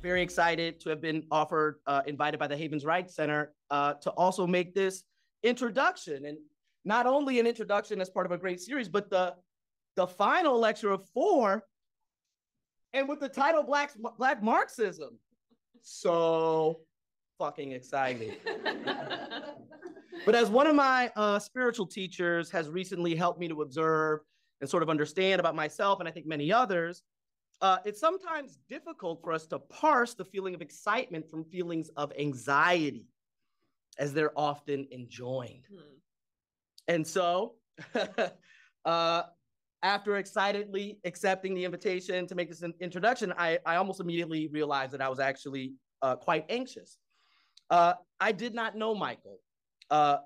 very excited to have been invited by the Havens Wright Center to also make this introduction. And not only an introduction as part of a great series, but the final lecture of 4, and with the title Black Marxism. So fucking exciting. But as one of my spiritual teachers has recently helped me to observe and sort of understand about myself, and I think many others, it's sometimes difficult for us to parse the feeling of excitement from feelings of anxiety, as they're often enjoined. And so, after excitedly accepting the invitation to make this introduction, I almost immediately realized that I was actually quite anxious. I did not know Michael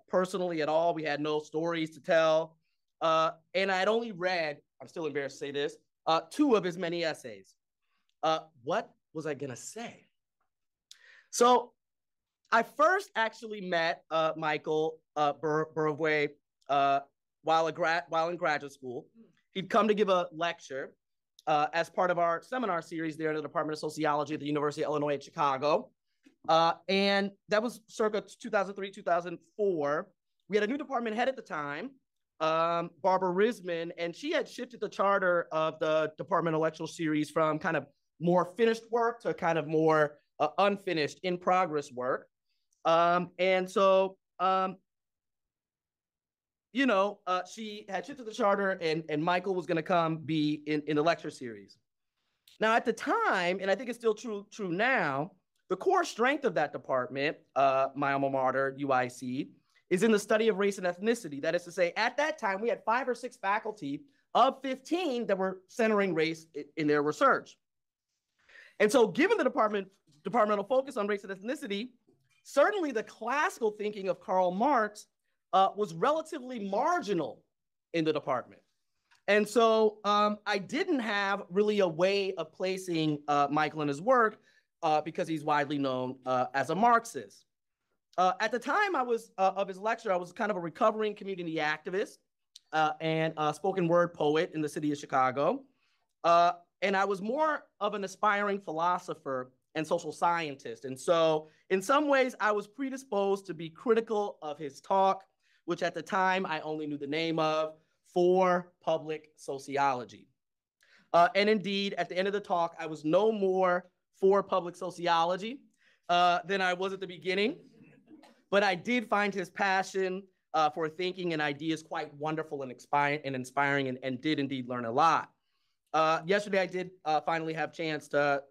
personally at all. We had no stories to tell. And I had only read, I'm still embarrassed to say this, 2 of his many essays. What was I gonna say? So I first actually met Michael Burawoy while in graduate school. He'd come to give a lecture as part of our seminar series there in the Department of Sociology at the University of Illinois at Chicago. And that was circa 2003, 2004. We had a new department head at the time, Barbara Risman, and she had shifted the charter of the departmental lecture series from kind of more finished work to kind of more unfinished, in progress work. And so, she had shifted the charter, and Michael was going to come be in the lecture series. Now, at the time, and I think it's still true now, the core strength of that department, my alma mater, UIC, is in the study of race and ethnicity. That is to say, at that time, we had 5 or 6 faculty of 15 that were centering race in their research. And so given the departmental focus on race and ethnicity, certainly the classical thinking of Karl Marx was relatively marginal in the department. And so I didn't have really a way of placing Michael in his work because he's widely known as a Marxist. At the time of his lecture, I was kind of a recovering community activist and a spoken word poet in the city of Chicago. And I was more of an aspiring philosopher and social scientist. And so in some ways, I was predisposed to be critical of his talk, which at the time I only knew the name of, For Public Sociology. And indeed, at the end of the talk, I was no more for public sociology than I was at the beginning. But I did find his passion for thinking and ideas quite wonderful and inspiring, and did indeed learn a lot. Yesterday, I did finally have a chance to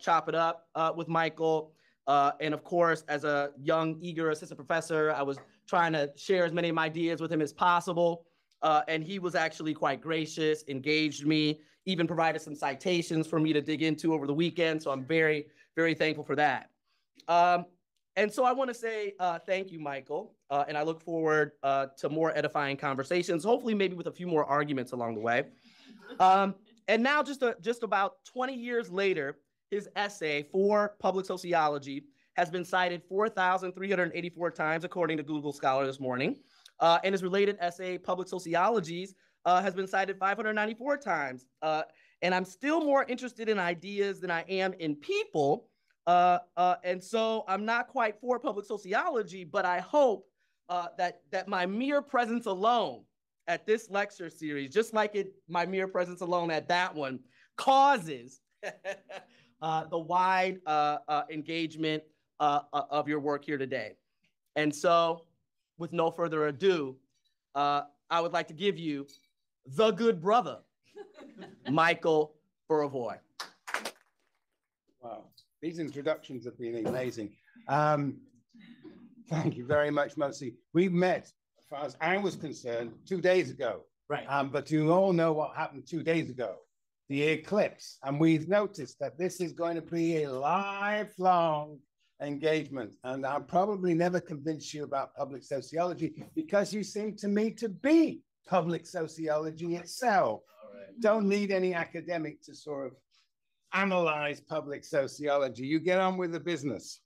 chop it up with Michael. And of course, as a young, eager assistant professor, I was trying to share as many of my ideas with him as possible. And he was actually quite gracious, engaged me, even provided some citations for me to dig into over the weekend. So I'm very, very thankful for that. And so I want to say thank you, Michael. And I look forward to more edifying conversations, hopefully maybe with a few more arguments along the way. And now just about 20 years later, his essay, For Public Sociology, has been cited 4,384 times, according to Google Scholar this morning. And his related essay, Public Sociologies, has been cited 594 times. And I'm still more interested in ideas than I am in people. And so I'm not quite for public sociology, but I hope that my mere presence alone at this lecture series, just like my mere presence alone at that one, causes the wide engagement of your work here today. And so, with no further ado, I would like to give you the good brother, Michael Burawoy. Wow, these introductions have been amazing. Thank you very much, Mosi. We met, as far as I was concerned, 2 days ago. Right. But you all know what happened 2 days ago, the eclipse. And we've noticed that this is going to be a lifelong engagement. And I'll probably never convince you about public sociology because you seem to me to be public sociology itself. Right. Don't need any academic to sort of analyze public sociology. You get on with the business.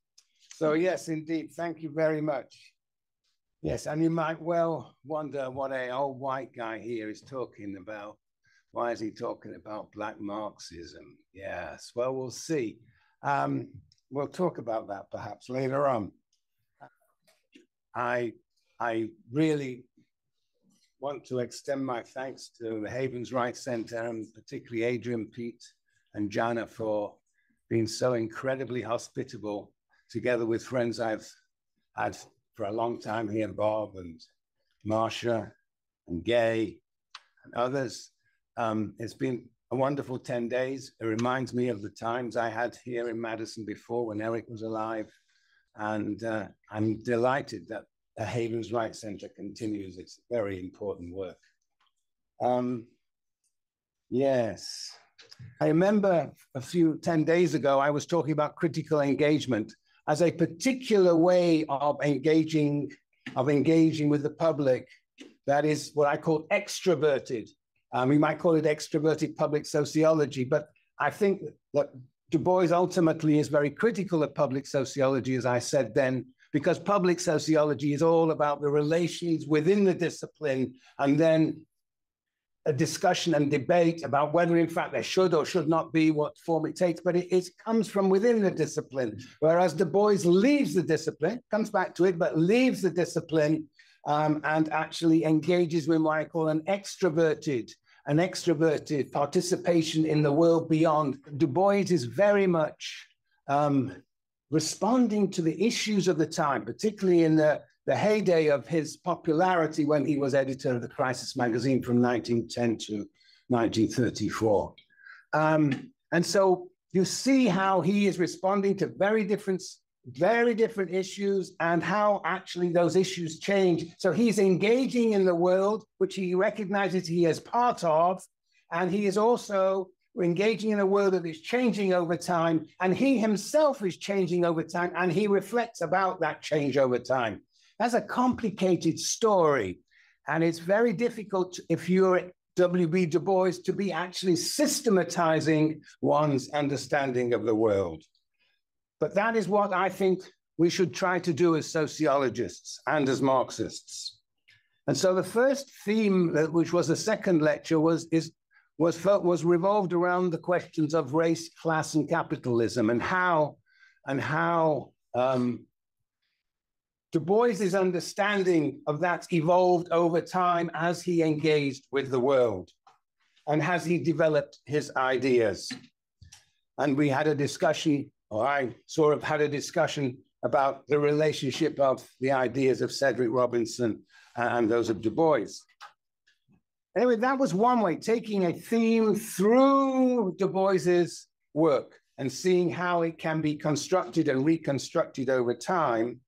So yes, indeed, thank you very much. Yes, and you might well wonder what an old white guy here is talking about. Why is he talking about Black Marxism? Yes, well, we'll see. We'll talk about that perhaps later on. I really want to extend my thanks to the Havens Rights Center, and particularly Adrian, Pete, and Jana for being so incredibly hospitable, together with friends I've had for a long time here, Bob and Marsha and Gay and others. It's been a wonderful 10 days. It reminds me of the times I had here in Madison before when Eric was alive. And I'm delighted that the Havens Rights Center continues its very important work. Yes. I remember 10 days ago, I was talking about critical engagement as a particular way of engaging with the public that is what I call extroverted. We might call it extroverted public sociology, but I think that Du Bois ultimately is very critical of public sociology, as I said then, because public sociology is all about the relations within the discipline, and then a discussion and debate about whether in fact there should or should not be what form it takes, but it comes from within the discipline. Whereas Du Bois leaves the discipline, comes back to it, but leaves the discipline and actually engages with what I call an extroverted participation in the world beyond. Du Bois is very much responding to the issues of the time, particularly in the heyday of his popularity when he was editor of the Crisis magazine from 1910 to 1934. And so you see how he is responding to very different issues and how actually those issues change. So he's engaging in the world, which he recognizes he is part of, and he is also engaging in a world that is changing over time, and he himself is changing over time, and he reflects about that change over time. That's a complicated story, and it's very difficult if you're W.E.B. Du Bois to be actually systematizing one's understanding of the world. But that is what I think we should try to do as sociologists and as Marxists. And so the first theme, which was the second lecture, was revolved around the questions of race, class, and capitalism, and how Du Bois's understanding of that evolved over time as he engaged with the world and as he developed his ideas. And we had a discussion, or I sort of had a discussion about the relationship of the ideas of Cedric Robinson and those of Du Bois. Anyway, that was one way, taking a theme through Du Bois's work and seeing how it can be constructed and reconstructed over time.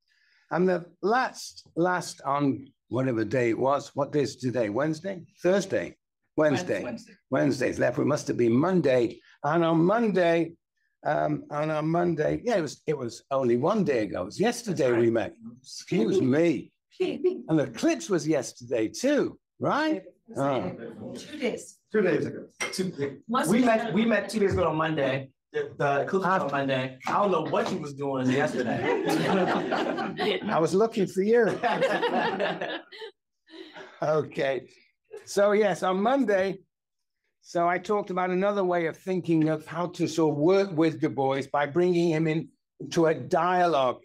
And the last on whatever day it was, what day is today? Wednesday? Thursday? Wednesday. Wednesday's left. It must have been Monday. And on Monday, yeah, it was only one day ago. It was yesterday we met. Excuse me. And the eclipse was yesterday too, right? 2 days. 2 days ago. We met 2 days ago on Monday. The eclipse was on Monday. I don't know what he was doing yesterday. I was looking for you. Okay. So yes, on Monday, so I talked about another way of thinking of how to sort of work with Du Bois by bringing him into a dialogue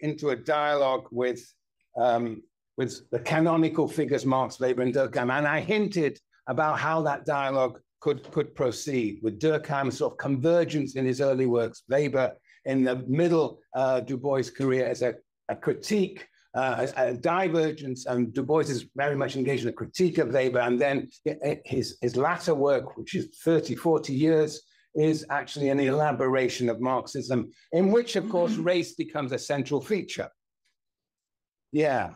with the canonical figures Marx, Weber, and Durkheim. And I hinted about how that dialogue could proceed with Durkheim's sort of convergence in his early works, Weber in the middle Du Bois' career as a critique, a divergence, and Du Bois is very much engaged in a critique of Weber, and then his latter work, which is 30, 40 years, is actually an elaboration of Marxism, in which, of course, race becomes a central feature. Yeah.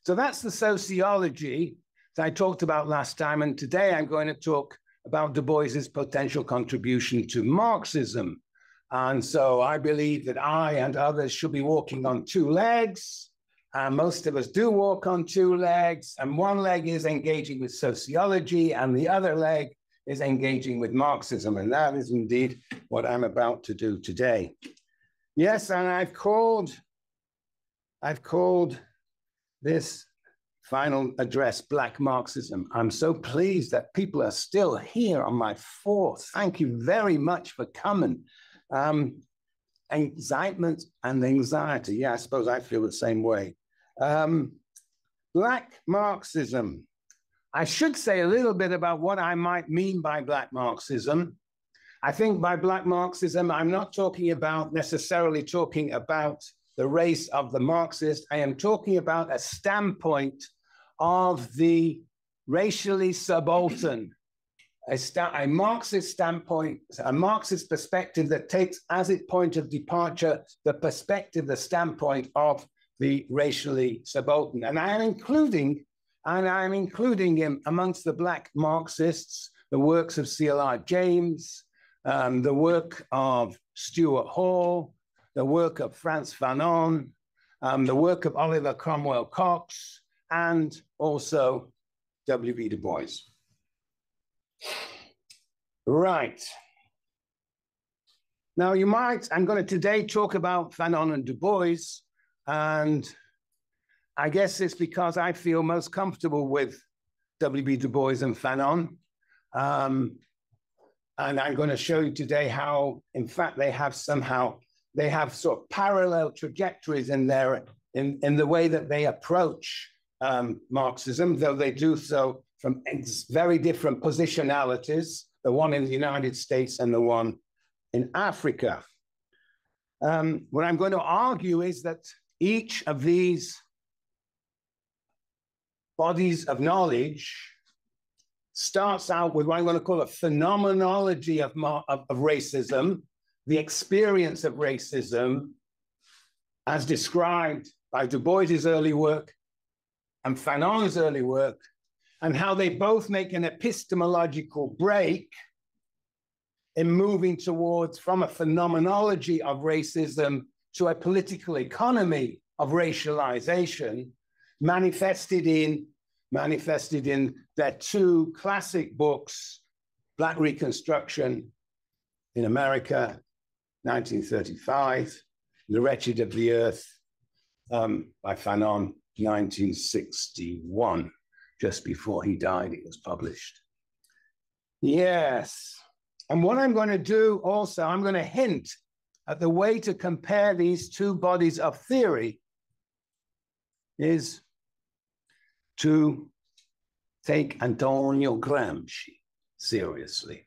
So that's the sociology that I talked about last time, and today I'm going to talk about Du Bois's potential contribution to Marxism. And so I believe that I and others should be walking on two legs. And most of us do walk on two legs. And one leg is engaging with sociology, and the other leg is engaging with Marxism. And that is indeed what I'm about to do today. Yes, and I've called this final address Black Marxism. I'm so pleased that people are still here on my fourth. Thank you very much for coming. excitement and anxiety. Yeah, I suppose I feel the same way. Black Marxism. I should say a little bit about what I might mean by Black Marxism. I think by Black Marxism, I'm not necessarily talking about the race of the Marxist. I am talking about a standpoint of the racially subaltern, a Marxist standpoint, a Marxist perspective that takes as its point of departure the perspective, the standpoint of the racially subaltern. And I'm including amongst the Black Marxists the works of C.L.R. James, the work of Stuart Hall, the work of Frantz Fanon, the work of Oliver Cromwell Cox, and also W.E.B. Du Bois. Right. Now I'm going to today talk about Fanon and Du Bois, and I guess it's because I feel most comfortable with W.E.B. Du Bois and Fanon. And I'm going to show you today how, in fact, they have sort of parallel trajectories in the way that they approach Marxism, though they do so from very different positionalities, the one in the United States and the one in Africa. What I'm going to argue is that each of these bodies of knowledge starts out with what I'm going to call a phenomenology of racism, the experience of racism as described by Du Bois's early work and Fanon's early work, and how they both make an epistemological break in moving towards from a phenomenology of racism to a political economy of racialization, manifested in their two classic books, Black Reconstruction in America, 1935, The Wretched of the Earth by Fanon, 1961. Just before he died, it was published. Yes. And what I'm going to do also, I'm going to hint at the way to compare these two bodies of theory is to take Antonio Gramsci seriously.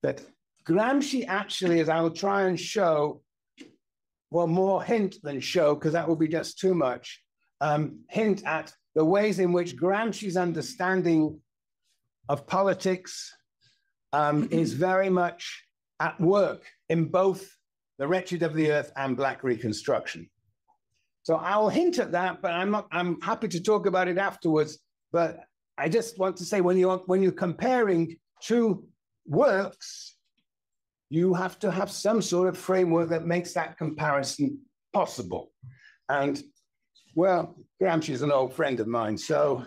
That Gramsci actually, as I will try and show, well, more hint than show, because that will be just too much, hint at the ways in which Gramsci's understanding of politics is very much at work in both The Wretched of the Earth and Black Reconstruction. So I'll hint at that, but I'm happy to talk about it afterwards. But I just want to say, when you're comparing two works, you have to have some sort of framework that makes that comparison possible. And well, Gramsci is an old friend of mine, so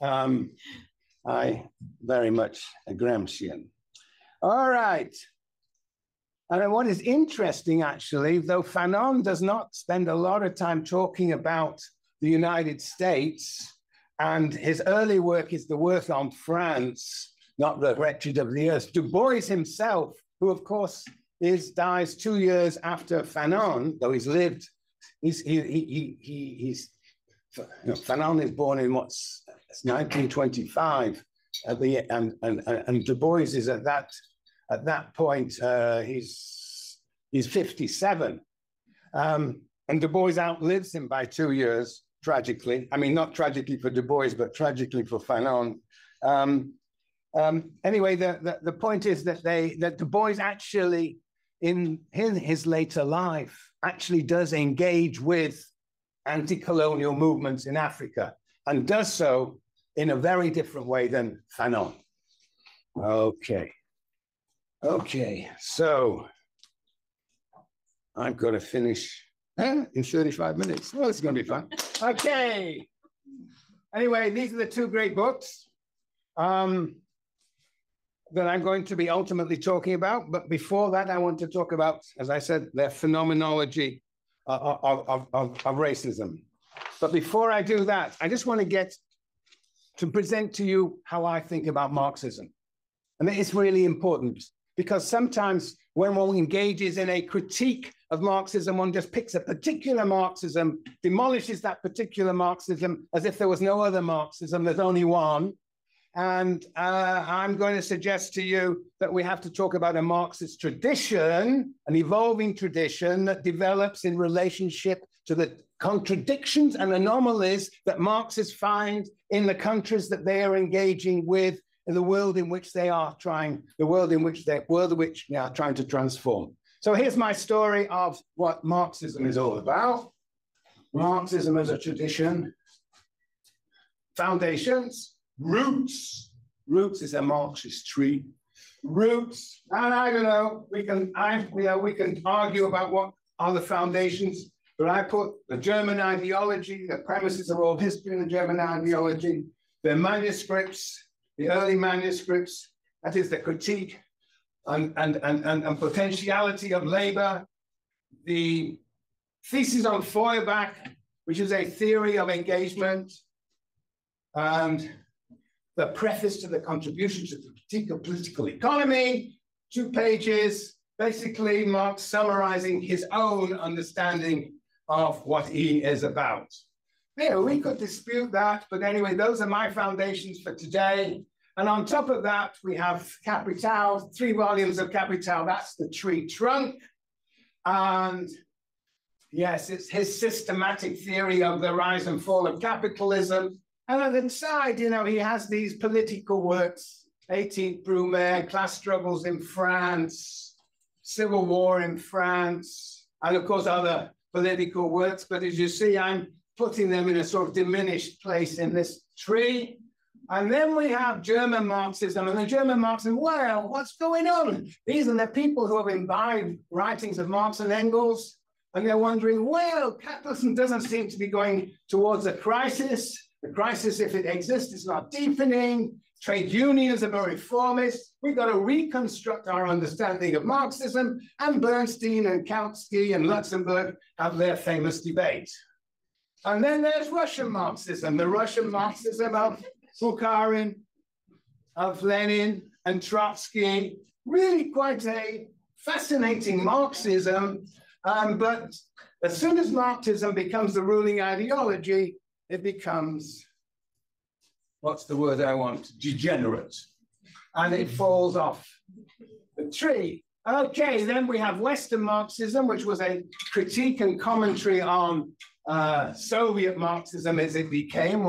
I very much a Gramscian. All right. And what is interesting, actually, though Fanon does not spend a lot of time talking about the United States, and his early work is the work on France, not The Wretched of the Earth. Du Bois himself, who of course dies 2 years after Fanon, though he's lived, Fanon is born in 1925, and Du Bois is at that point, he's 57. And Du Bois outlives him by 2 years, tragically. I mean, not tragically for Du Bois, but tragically for Fanon. Anyway, the point is that Du Bois actually, in his later life, actually does engage with anti-colonial movements in Africa, and does so in a very different way than Fanon. Okay, so I've got to finish in 35 minutes. Well, this is going to be fun. Okay. Anyway, these are the two great books that I'm going to be ultimately talking about. But before that, I want to talk about, as I said, their phenomenology of racism. But before I do that, I just want to present to you how I think about Marxism. And it's really important, because sometimes when one engages in a critique of Marxism. One just picks a particular Marxism, demolishes that particular Marxism as if there was no other Marxism, there's only one. And I'm going to suggest to you that we have to talk about a Marxist tradition, an evolving tradition that develops in relationship to the contradictions and anomalies that Marxists find in the countries that they are engaging with, in the world in which they are trying, the world in which they are trying to transform. So here's my story of what Marxism is all about. Marxism as a tradition. Foundations, roots. Roots is a Marxist tree. Roots, and I don't know, we can argue about what are the foundations, but I put the German ideology, the premises of all history in the German ideology, the manuscripts, the early manuscripts, that is the critique and potentiality of labor, the thesis on Feuerbach, which is a theory of engagement, and the preface to the contribution to the critique of political economy, 2 pages, basically Marx summarizing his own understanding of what he is about. Yeah, we could dispute that, but anyway, those are my foundations for today. And on top of that, we have Capital, 3 volumes of Capital, that's the tree trunk. And yes, it's his systematic theory of the rise and fall of capitalism. And on the side, you know, he has these political works, 18th Brumaire, class struggles in France, civil war in France, and of course other political works. But as you see, I'm putting them in a sort of diminished place in this tree. And then we have German Marxism, and the German Marxism, well, what's going on? These are the people who have imbibed writings of Marx and Engels, and they're wondering, well, capitalism doesn't seem to be going towards a crisis. The crisis, if it exists, is not deepening. Trade unions are very reformist. We've got to reconstruct our understanding of Marxism, and Bernstein and Kautsky and Luxemburg have their famous debate. And then there's Russian Marxism, the Russian Marxism of Bukharin, of Lenin and Trotsky, really quite a fascinating Marxism. But as soon as Marxism becomes the ruling ideology, it becomes, what's the word I want? Degenerate. And it falls off the tree. Okay, then we have Western Marxism, which was a critique and commentary on Soviet Marxism as it became,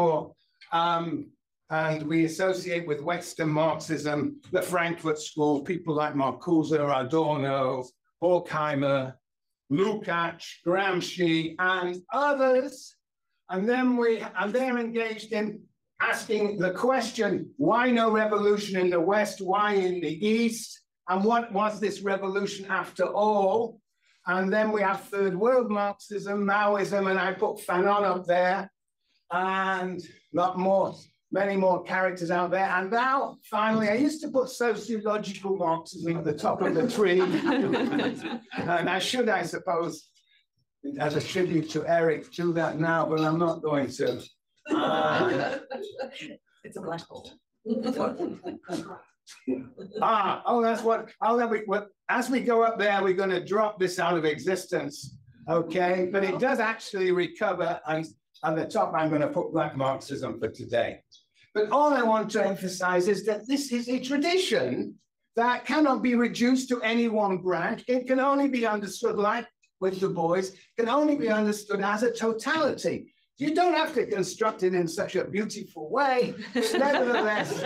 and we associate with Western Marxism the Frankfurt School, people like Marcuse, Adorno, Horkheimer, Lukács, Gramsci, and others. And then they're engaged in asking the question, why no revolution in the West, why in the East? And what was this revolution after all? And then we have Third World Marxism, Maoism, and I put Fanon up there, and many more characters out there. And now, finally, I used to put sociological Marxism at the top of the tree. And I should, I suppose, as a tribute to Eric, do that now, but I'm not going to. It's a black hole. That's what, as we go up there, we're going to drop this out of existence, okay? But it does actually recover, and at the top, I'm going to put Black Marxism for today. But all I want to emphasize is that this is a tradition that cannot be reduced to any one branch. It can only be understood, like with Du Bois, can only be understood as a totality. You don't have to construct it in such a beautiful way. Nevertheless,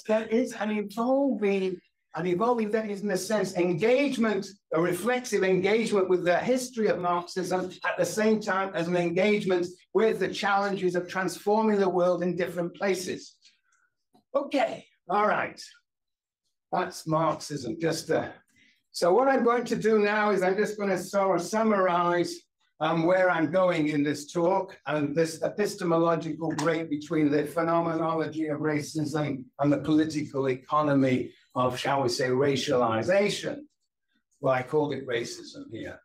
there is an evolving, that is in a sense engagement, a reflexive engagement with the history of Marxism at the same time as an engagement with the challenges of transforming the world in different places. Okay, all right. That's Marxism. So what I'm going to do now is I'm just going to sort of summarize where I'm going in this talk and this epistemological break between the phenomenology of racism and the political economy of, shall we say, racialization. Well, I called it racism here.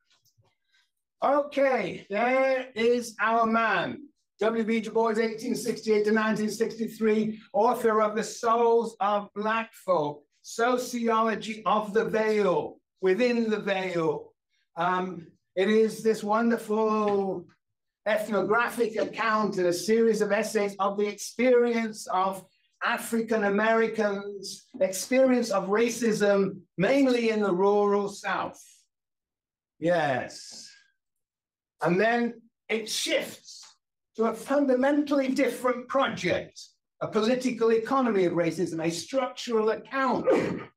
Okay, there is our man, W.E.B. Du Bois, 1868 to 1963, author of The Souls of Black Folk, Sociology of the Veil, Within the Veil, It is this wonderful ethnographic account and a series of essays of the experience of African Americans, experience of racism, mainly in the rural South. Yes. And then it shifts to a fundamentally different project, a political economy of racism, a structural account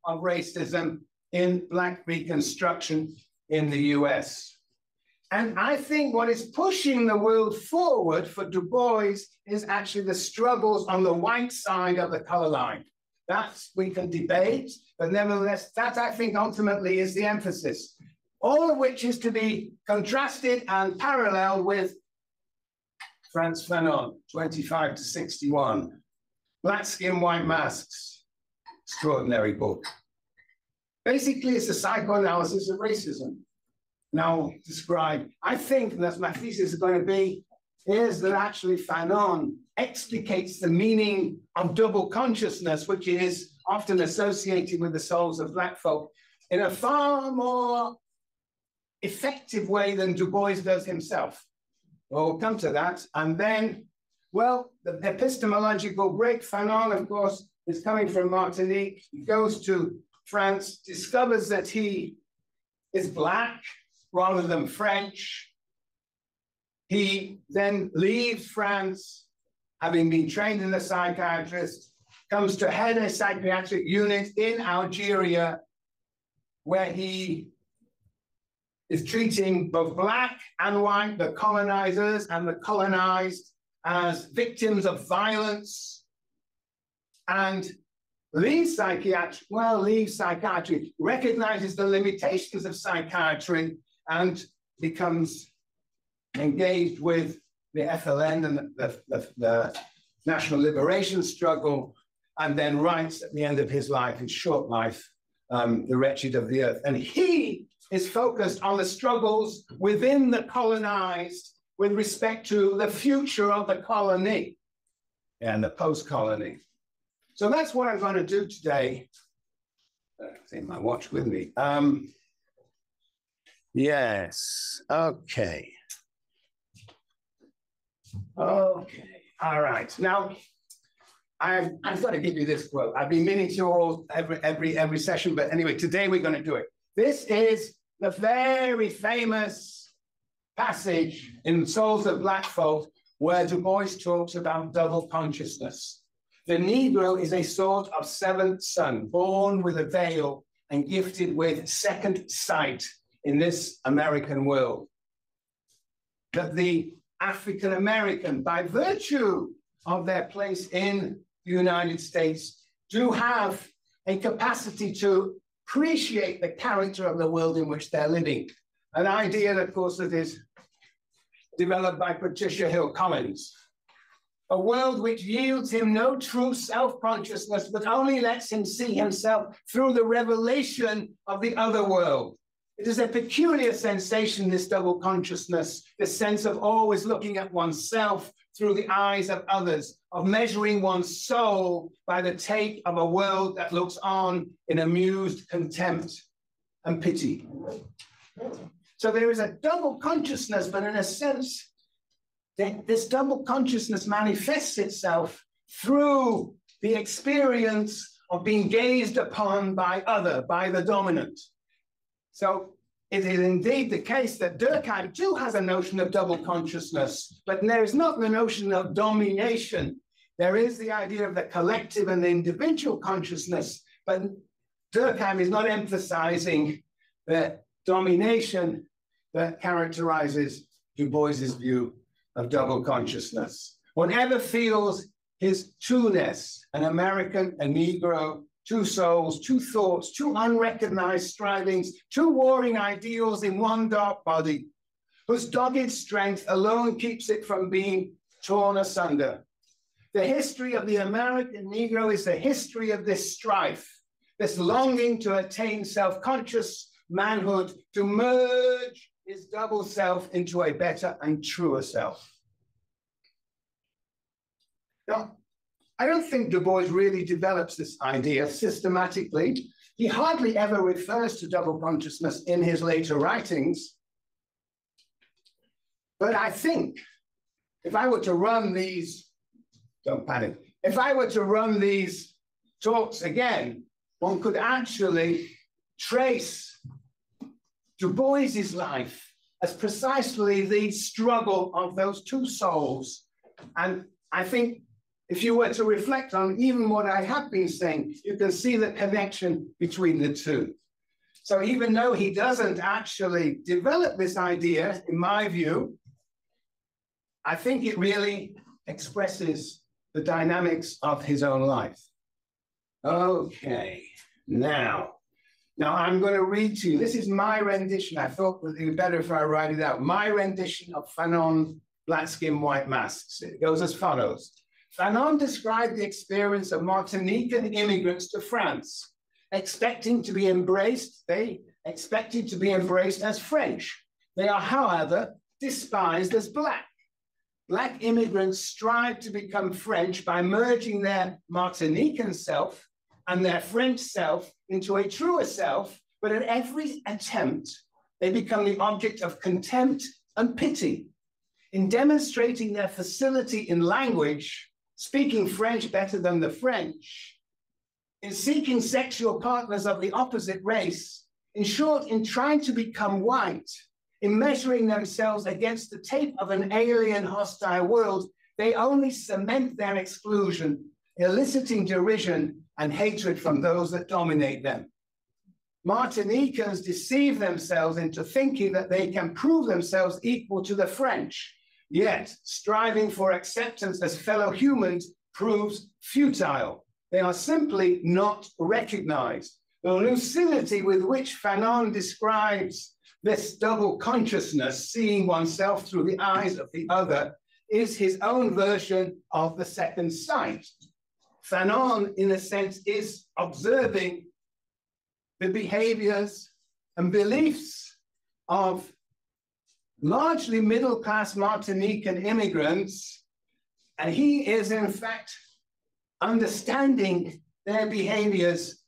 of racism in Black Reconstruction in the US. And I think what is pushing the world forward for Du Bois is actually the struggles on the white side of the color line. That's, we can debate, but nevertheless, that I think ultimately is the emphasis. All of which is to be contrasted and paralleled with Frantz Fanon, 25 to 61. Black Skin, White Masks, extraordinary book. Basically, it's a psychoanalysis of racism. Now describe, I think, and that's my thesis is going to be, is that actually Fanon explicates the meaning of double consciousness, which is often associated with the souls of Black folk, in a far more effective way than Du Bois does himself. We'll come to that. And then, well, the epistemological break, Fanon, of course, is coming from Martinique. He goes to France, discovers that he is Black rather than French. He then leaves France, having been trained as a psychiatrist, comes to head a psychiatric unit in Algeria, where he is treating both Black and white, the colonizers and the colonized, as victims of violence, and leaves psychiatry, recognizes the limitations of psychiatry, and becomes engaged with the FLN and the national liberation struggle, and then writes at the end of his life, his short life, The Wretched of the Earth. And he is focused on the struggles within the colonized with respect to the future of the colony and the post-colony. So that's what I'm going to do today. I take my watch with me. Yes, okay. Okay, all right. Now, I've got to give you this quote. I've been meaning to all every session, but anyway, today we're going to do it. This is the very famous passage in Souls of Black Folk where Du Bois talks about double consciousness. The Negro is a sort of seventh son, born with a veil and gifted with second sight in this American world. That the African American, by virtue of their place in the United States, do have a capacity to appreciate the character of the world in which they're living. An idea, of course, that is developed by Patricia Hill Collins. A world which yields him no true self-consciousness, but only lets him see himself through the revelation of the other world. It is a peculiar sensation, this double consciousness, this sense of always looking at oneself through the eyes of others, of measuring one's soul by the tape of a world that looks on in amused contempt and pity. So there is a double consciousness, but in a sense, this double consciousness manifests itself through the experience of being gazed upon by the dominant. So it is indeed the case that Durkheim too has a notion of double consciousness, but there is not the notion of domination. There is the idea of the collective and the individual consciousness, but Durkheim is not emphasizing the domination that characterizes Du Bois's view of double consciousness. Whatever feels his two-ness, an American, a Negro, two souls, two thoughts, two unrecognized strivings, two warring ideals in one dark body, whose dogged strength alone keeps it from being torn asunder. The history of the American Negro is the history of this strife, this longing to attain self-conscious manhood, to merge his double self into a better and truer self. Now, I don't think Du Bois really develops this idea systematically. He hardly ever refers to double consciousness in his later writings. But I think if I were to run these, don't panic, if I were to run these talks again, one could actually trace Du Bois's life as precisely the struggle of those two souls. And I think if you were to reflect on even what I have been saying, you can see the connection between the two. So even though he doesn't actually develop this idea, in my view, I think it really expresses the dynamics of his own life. Okay, now I'm going to read to you. This is my rendition. I thought it would be better if I write it out. My rendition of Fanon, Black Skin, White Masks. It goes as follows. Fanon described the experience of Martinican immigrants to France, expecting to be embraced. They expected to be embraced as French. They are, however, despised as Black. Black immigrants strive to become French by merging their Martinican self and their French self into a truer self, but at every attempt, they become the object of contempt and pity. In demonstrating their facility in language, speaking French better than the French, in seeking sexual partners of the opposite race, in short, in trying to become white, in measuring themselves against the tape of an alien hostile world, they only cement their exclusion, eliciting derision and hatred from those that dominate them. Martinicans deceive themselves into thinking that they can prove themselves equal to the French, yet striving for acceptance as fellow humans proves futile. They are simply not recognized. The lucidity with which Fanon describes this double consciousness, seeing oneself through the eyes of the other, is his own version of the second sight. Fanon, in a sense, is observing the behaviors and beliefs of largely middle-class Martinican immigrants, and he is, in fact, understanding their behaviors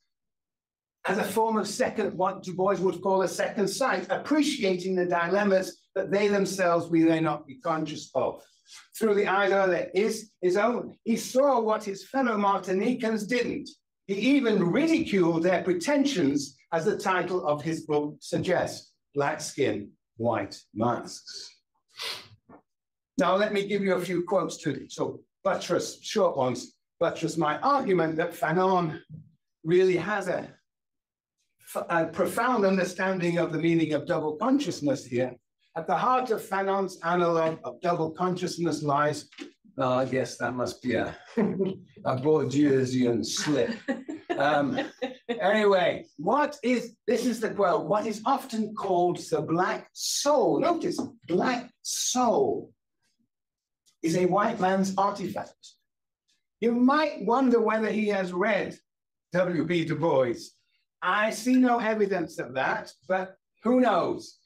as a form of what Du Bois would call a second sight, appreciating the dilemmas that they themselves may not be conscious of. Through the eyes of his own, he saw what his fellow Martinicans didn't. He even ridiculed their pretensions, as the title of his book suggests, Black Skin, White Masks. Now, let me give you a few quotes to buttress, short ones, buttress my argument that Fanon really has a profound understanding of the meaning of double consciousness here. At the heart of Fanon's analog of double consciousness lies, I guess that must be a Bourdieusian slip. Anyway, this is the quote, what is often called the black soul. Notice, black soul is a white man's artifact. You might wonder whether he has read W.E.B. Du Bois. I see no evidence of that, but who knows?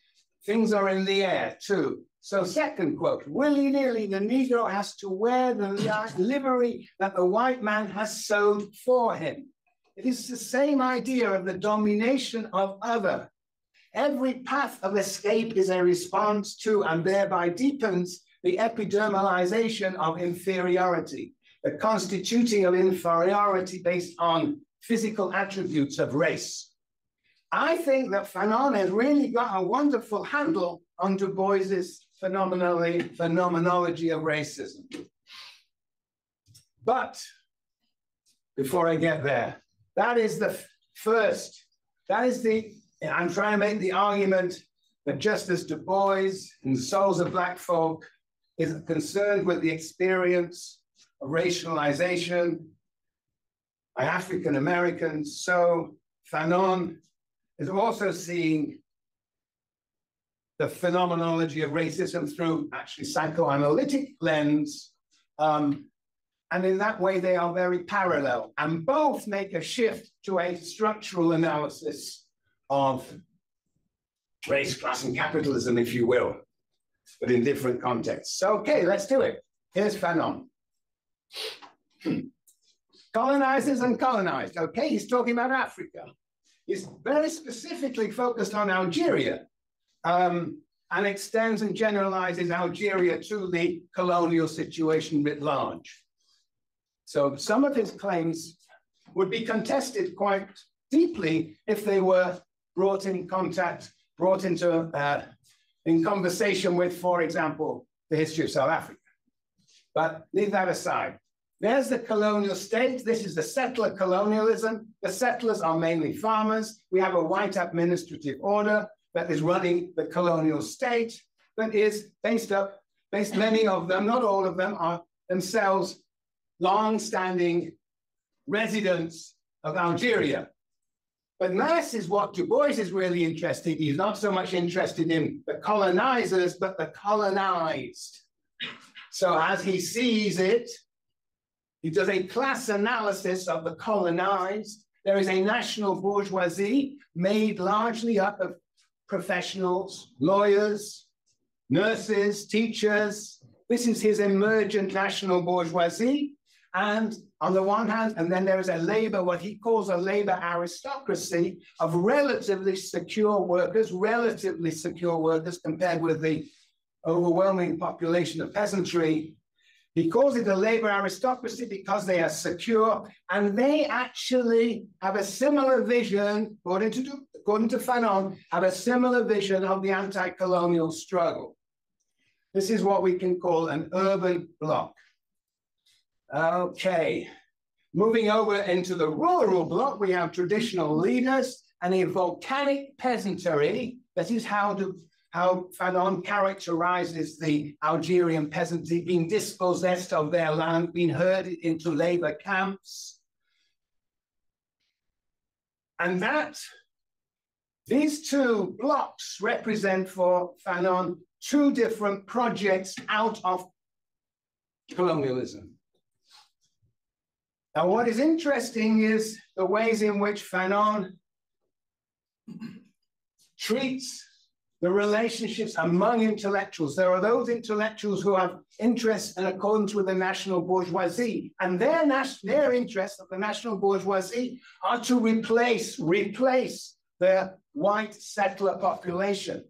Things are in the air too. So second quote, willy-nilly, the Negro has to wear the livery that the white man has sewn for him. It is the same idea of the domination of other. Every path of escape is a response to and thereby deepens the epidermalization of inferiority, the constituting of inferiority based on physical attributes of race. I think that Fanon has really got a wonderful handle on Du Bois's phenomenology of racism. But before I get there, that is the first, I'm trying to make the argument that just as Du Bois and the souls of Black folk is concerned with the experience of racialization by African Americans, so Fanon is also seeing the phenomenology of racism through actually psychoanalytic lens. And in that way, they are very parallel. And both make a shift to a structural analysis of race, class, and capitalism, if you will, but in different contexts. So, okay, let's do it. Here's Fanon. Colonizers and colonized. Okay, he's talking about Africa. is very specifically focused on Algeria, and extends and generalizes Algeria to the colonial situation writ large. So some of his claims would be contested quite deeply if they were brought in contact, brought into in conversation with, for example, the history of South Africa. But leave that aside. There's the colonial state. This is the settler colonialism. The settlers are mainly farmers. We have a white administrative order that is running the colonial state that is based, many of them, not all of them, are themselves long-standing residents of Algeria. But this is what Du Bois is really interested in. He's not so much interested in the colonizers, but the colonized. So as he sees it, he does a class analysis of the colonized. There is a national bourgeoisie made largely up of professionals, lawyers, nurses, teachers. This is his emergent national bourgeoisie. And on the one hand, and then there is a labor, what he calls a labor aristocracy of relatively secure workers compared with the overwhelming population of peasantry. He calls it a labor aristocracy because they are secure, and they actually have a similar vision, according to Fanon, have a similar vision of the anti-colonial struggle. This is what we can call an urban bloc. Okay, moving over into the rural bloc, we have traditional leaders and a volcanic peasantry. That is how Fanon characterizes the Algerian peasantry being dispossessed of their land, being herded into labor camps. And these two blocks represent for Fanon two different projects out of colonialism. Now, what is interesting is the ways in which Fanon treats the relationships among intellectuals. There are those intellectuals who have interests in accordance with the national bourgeoisie, and their interests of the national bourgeoisie are to replace their white settler population.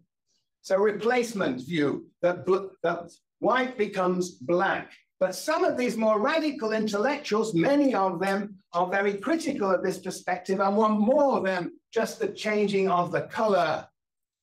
So replacement view, that white becomes black. But some of these more radical intellectuals, many of them are very critical of this perspective and want more than just the changing of the color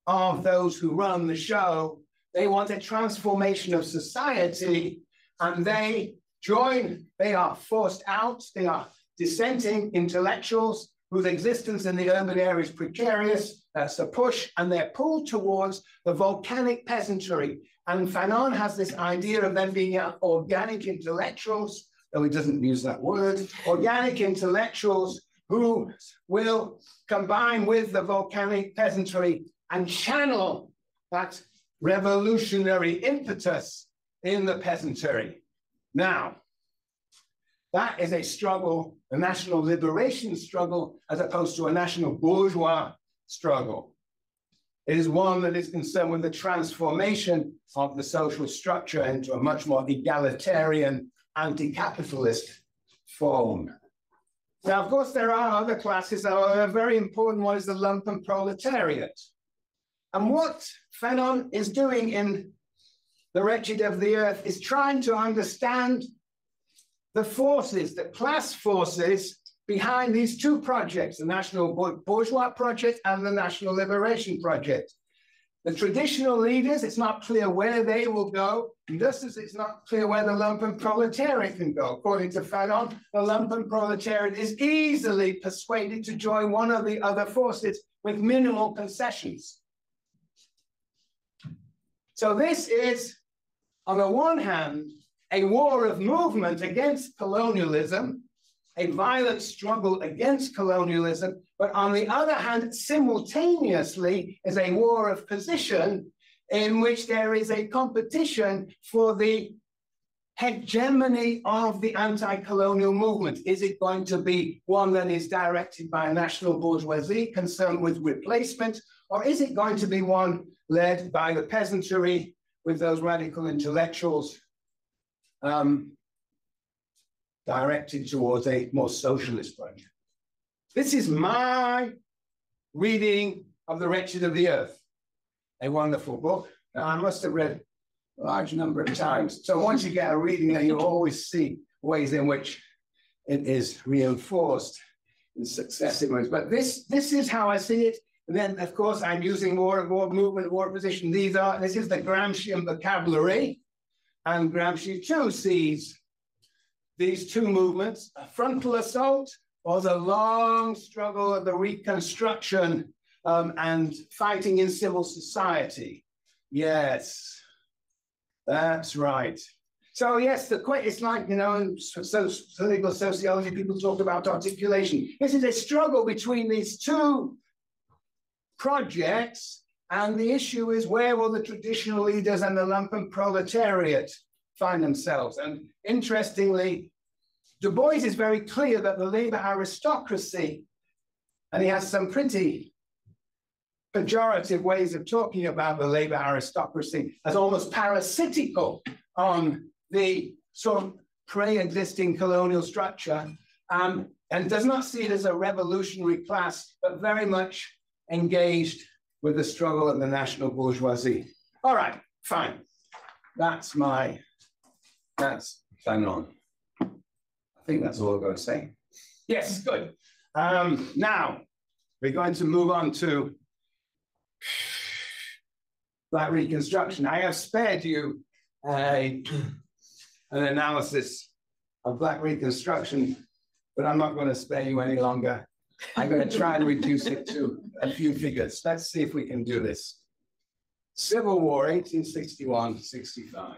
of those who run the show. They want a transformation of society, and they are forced out, they are dissenting intellectuals whose existence in the urban area is precarious. That's a push, and they're pulled towards the volcanic peasantry. And Fanon has this idea of them being organic intellectuals, though he doesn't use that word, organic intellectuals who will combine with the volcanic peasantry and channel that revolutionary impetus in the peasantry. Now, that is a struggle, a national liberation struggle, as opposed to a national bourgeois struggle. It is one that is concerned with the transformation of the social structure into a much more egalitarian, anti-capitalist form. Now, of course, there are other classes. A very important one is the lumpen proletariat. And what Fanon is doing in The Wretched of the Earth is trying to understand the forces, the class forces behind these two projects, the National Bourgeois Project and the National Liberation Project. The traditional leaders, it's not clear where they will go, just as it's not clear where the lumpen proletariat can go. According to Fanon, the lumpen proletariat is easily persuaded to join one of the other forces with minimal concessions. So this is, on the one hand, a war of movement against colonialism, a violent struggle against colonialism, but on the other hand, simultaneously is a war of position in which there is a competition for the hegemony of the anti-colonial movement. Is it going to be one that is directed by a national bourgeoisie concerned with replacement, or is it going to be one led by the peasantry with those radical intellectuals directed towards a more socialist project? This is my reading of The Wretched of the Earth, a wonderful book that I must have read a large number of times. So once you get a reading, then you always see ways in which it is reinforced in successive ones. But this is how I see it. And then, of course, I'm using more and more movement, more position. This is the Gramscian vocabulary. And Gramsci chose these two movements, a frontal assault or the long struggle of the reconstruction and fighting in civil society. Yes, that's right. So yes, it's like, you know, in political sociology, people talk about articulation. This is a struggle between these two projects, and the issue is, where will the traditional leaders and the lumpen proletariat find themselves? And interestingly, Du Bois is very clear that the labor aristocracy, and he has some pretty pejorative ways of talking about the labor aristocracy as almost parasitical on the sort of pre-existing colonial structure, and does not see it as a revolutionary class, but very much engaged with the struggle of the national bourgeoisie. All right, fine. That's Fanon. I think that's all I'm going to say. Yes, good. Now, we're going to move on to Black Reconstruction. I have spared you an analysis of Black Reconstruction, but I'm not going to spare you any longer. I'm going to try and reduce it to a few figures. Let's see if we can do this. Civil War, 1861-65.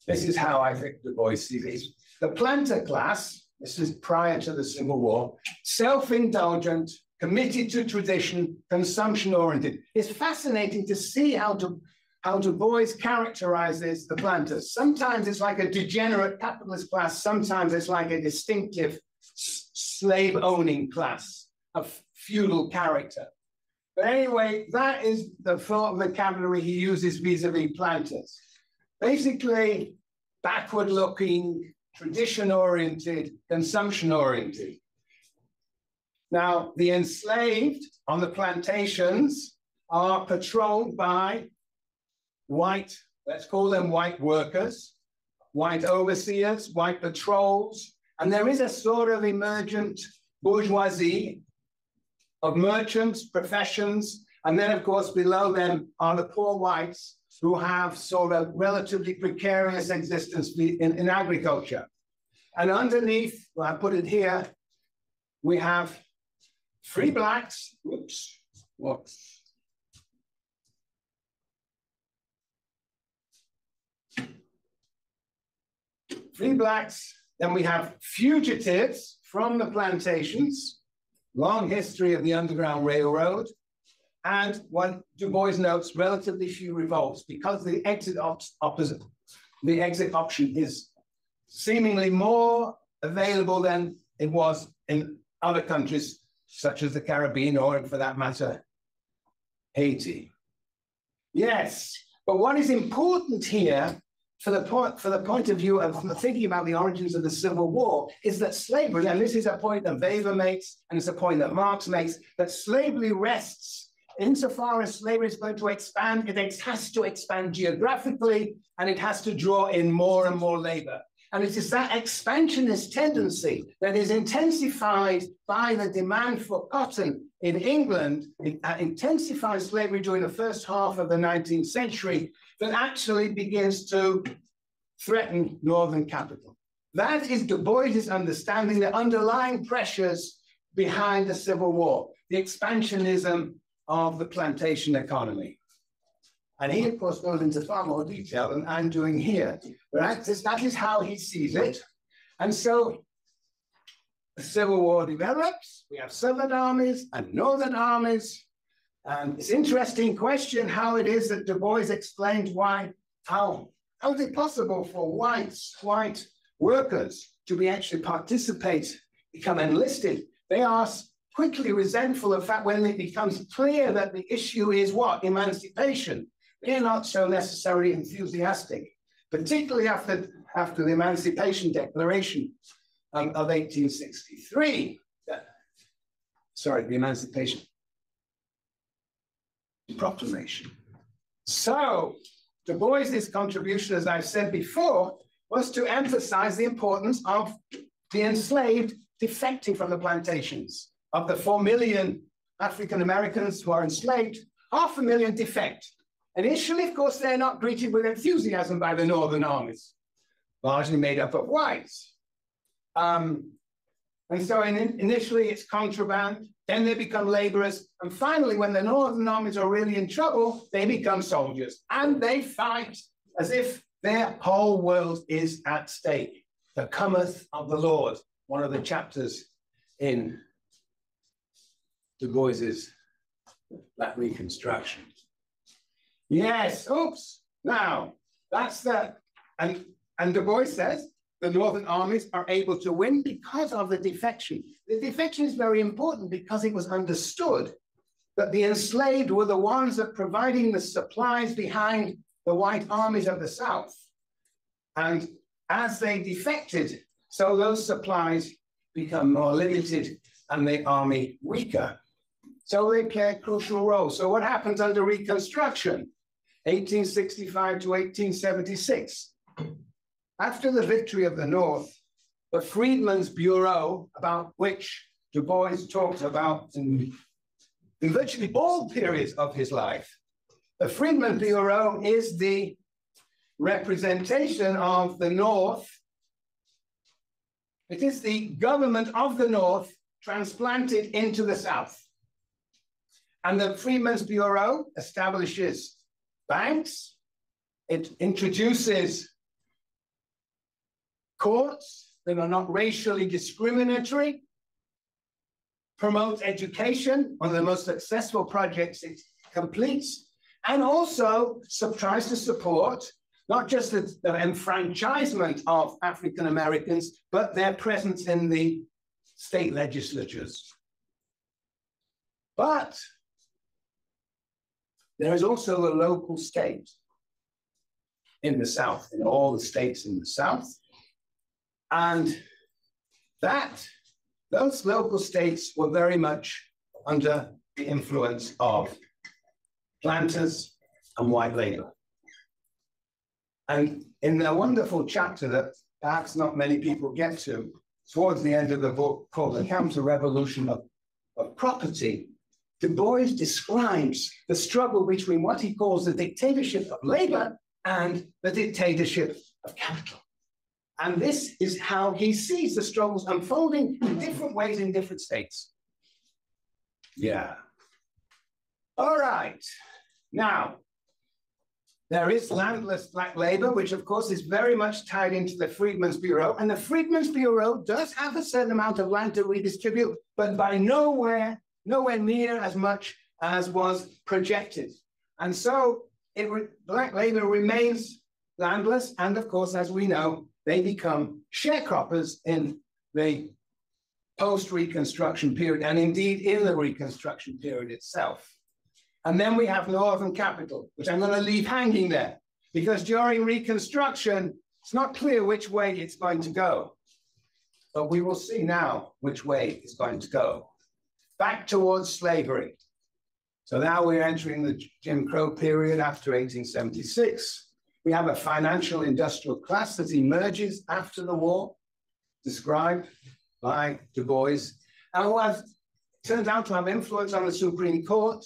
This is how I think Du Bois sees it. The planter class, this is prior to the Civil War, self-indulgent, committed to tradition, consumption-oriented. It's fascinating to see how Du Bois characterizes the planters. Sometimes it's like a degenerate capitalist class. Sometimes it's like a distinctive slave-owning class of feudal character. But anyway, that is the vocabulary he uses vis-a-vis planters. Basically, backward-looking, tradition-oriented, consumption-oriented. Now, the enslaved on the plantations are patrolled by white, let's call them white workers, white overseers, white patrols, and there is a sort of emergent bourgeoisie of merchants, professions, and then, of course, below them are the poor whites who have sort of relatively precarious existence in agriculture. And underneath, well, I put it here, we have free blacks, free blacks, then we have fugitives from the plantations, long history of the Underground Railroad, and what Du Bois notes, relatively few revolts, because the exit option is seemingly more available than it was in other countries, such as the Caribbean, or for that matter, Haiti. Yes, but what is important here for the point of view of thinking about the origins of the Civil War is that slavery, and this is a point that Weber makes, and it's a point that Marx makes, that slavery rests, insofar as slavery is going to expand, it has to expand geographically, and it has to draw in more and more labor. And it is that expansionist tendency that is intensified by the demand for cotton in England, intensified slavery during the first half of the 19th century, that actually begins to threaten northern capital. That is Du Bois's understanding, the underlying pressures behind the Civil War, the expansionism of the plantation economy. And he, of course, goes into far more detail than I'm doing here. But that is how he sees it. And so the Civil War develops. We have southern armies and northern armies. And it's an interesting question how it is that Du Bois explained how is it possible for white workers to actually participate, become enlisted? They are quickly resentful of the fact when it becomes clear that the issue is what? Emancipation. They're not so necessarily enthusiastic, particularly after the Emancipation Declaration of 1863. Sorry, the Emancipation proclamation. So Du Bois's contribution, as I've said before, was to emphasize the importance of the enslaved defecting from the plantations. Of the 4 million African Americans who are enslaved, 500,000 defect. Initially, of course, they're not greeted with enthusiasm by the Northern armies, largely made up of whites. And so initially it's contraband, then they become laborers, and finally, when the Northern armies are really in trouble, they become soldiers, and they fight as if their whole world is at stake. The cometh of the Lord, one of the chapters in Du Bois's Black Reconstruction. Yes, oops, now, that's the, and Du Bois says, the Northern armies are able to win because of the defection. The defection is very important because it was understood that the enslaved were the ones that providing the supplies behind the white armies of the South. And as they defected, so those supplies become more limited and the army weaker. So they play a crucial role. So what happens under Reconstruction, 1865 to 1876? After the victory of the North, the Freedmen's Bureau, about which Du Bois talked about in virtually all periods of his life, the Freedmen's Bureau is the representation of the North. It is the government of the North transplanted into the South. And the Freedmen's Bureau establishes banks, it introduces courts that are not racially discriminatory, promotes education, one of the most successful projects it completes, and also tries to support not just the enfranchisement of African Americans, but their presence in the state legislatures. But there is also a local state in the South, in all the states in the South. And those local states were very much under the influence of planters and white labor. And in a wonderful chapter that perhaps not many people get to, towards the end of the book, called The Counter-Revolution of Property, Du Bois describes the struggle between what he calls the dictatorship of labor and the dictatorship of capital. And this is how he sees the struggles unfolding in different ways in different states. Yeah. All right. Now, there is landless black labor, which of course is very much tied into the Freedmen's Bureau. And the Freedmen's Bureau does have a certain amount of land to redistribute, but by nowhere near as much as was projected. And so black labor remains landless. And of course, as we know, they become sharecroppers in the post-Reconstruction period, and indeed in the Reconstruction period itself. And then we have Northern capital, which I'm going to leave hanging there, because during Reconstruction, it's not clear which way it's going to go. But we will see now which way it's going to go. Back towards slavery. So now we're entering the Jim Crow period after 1876. We have a financial industrial class that emerges after the war, described by Du Bois, and who turns out to have influence on the Supreme Court.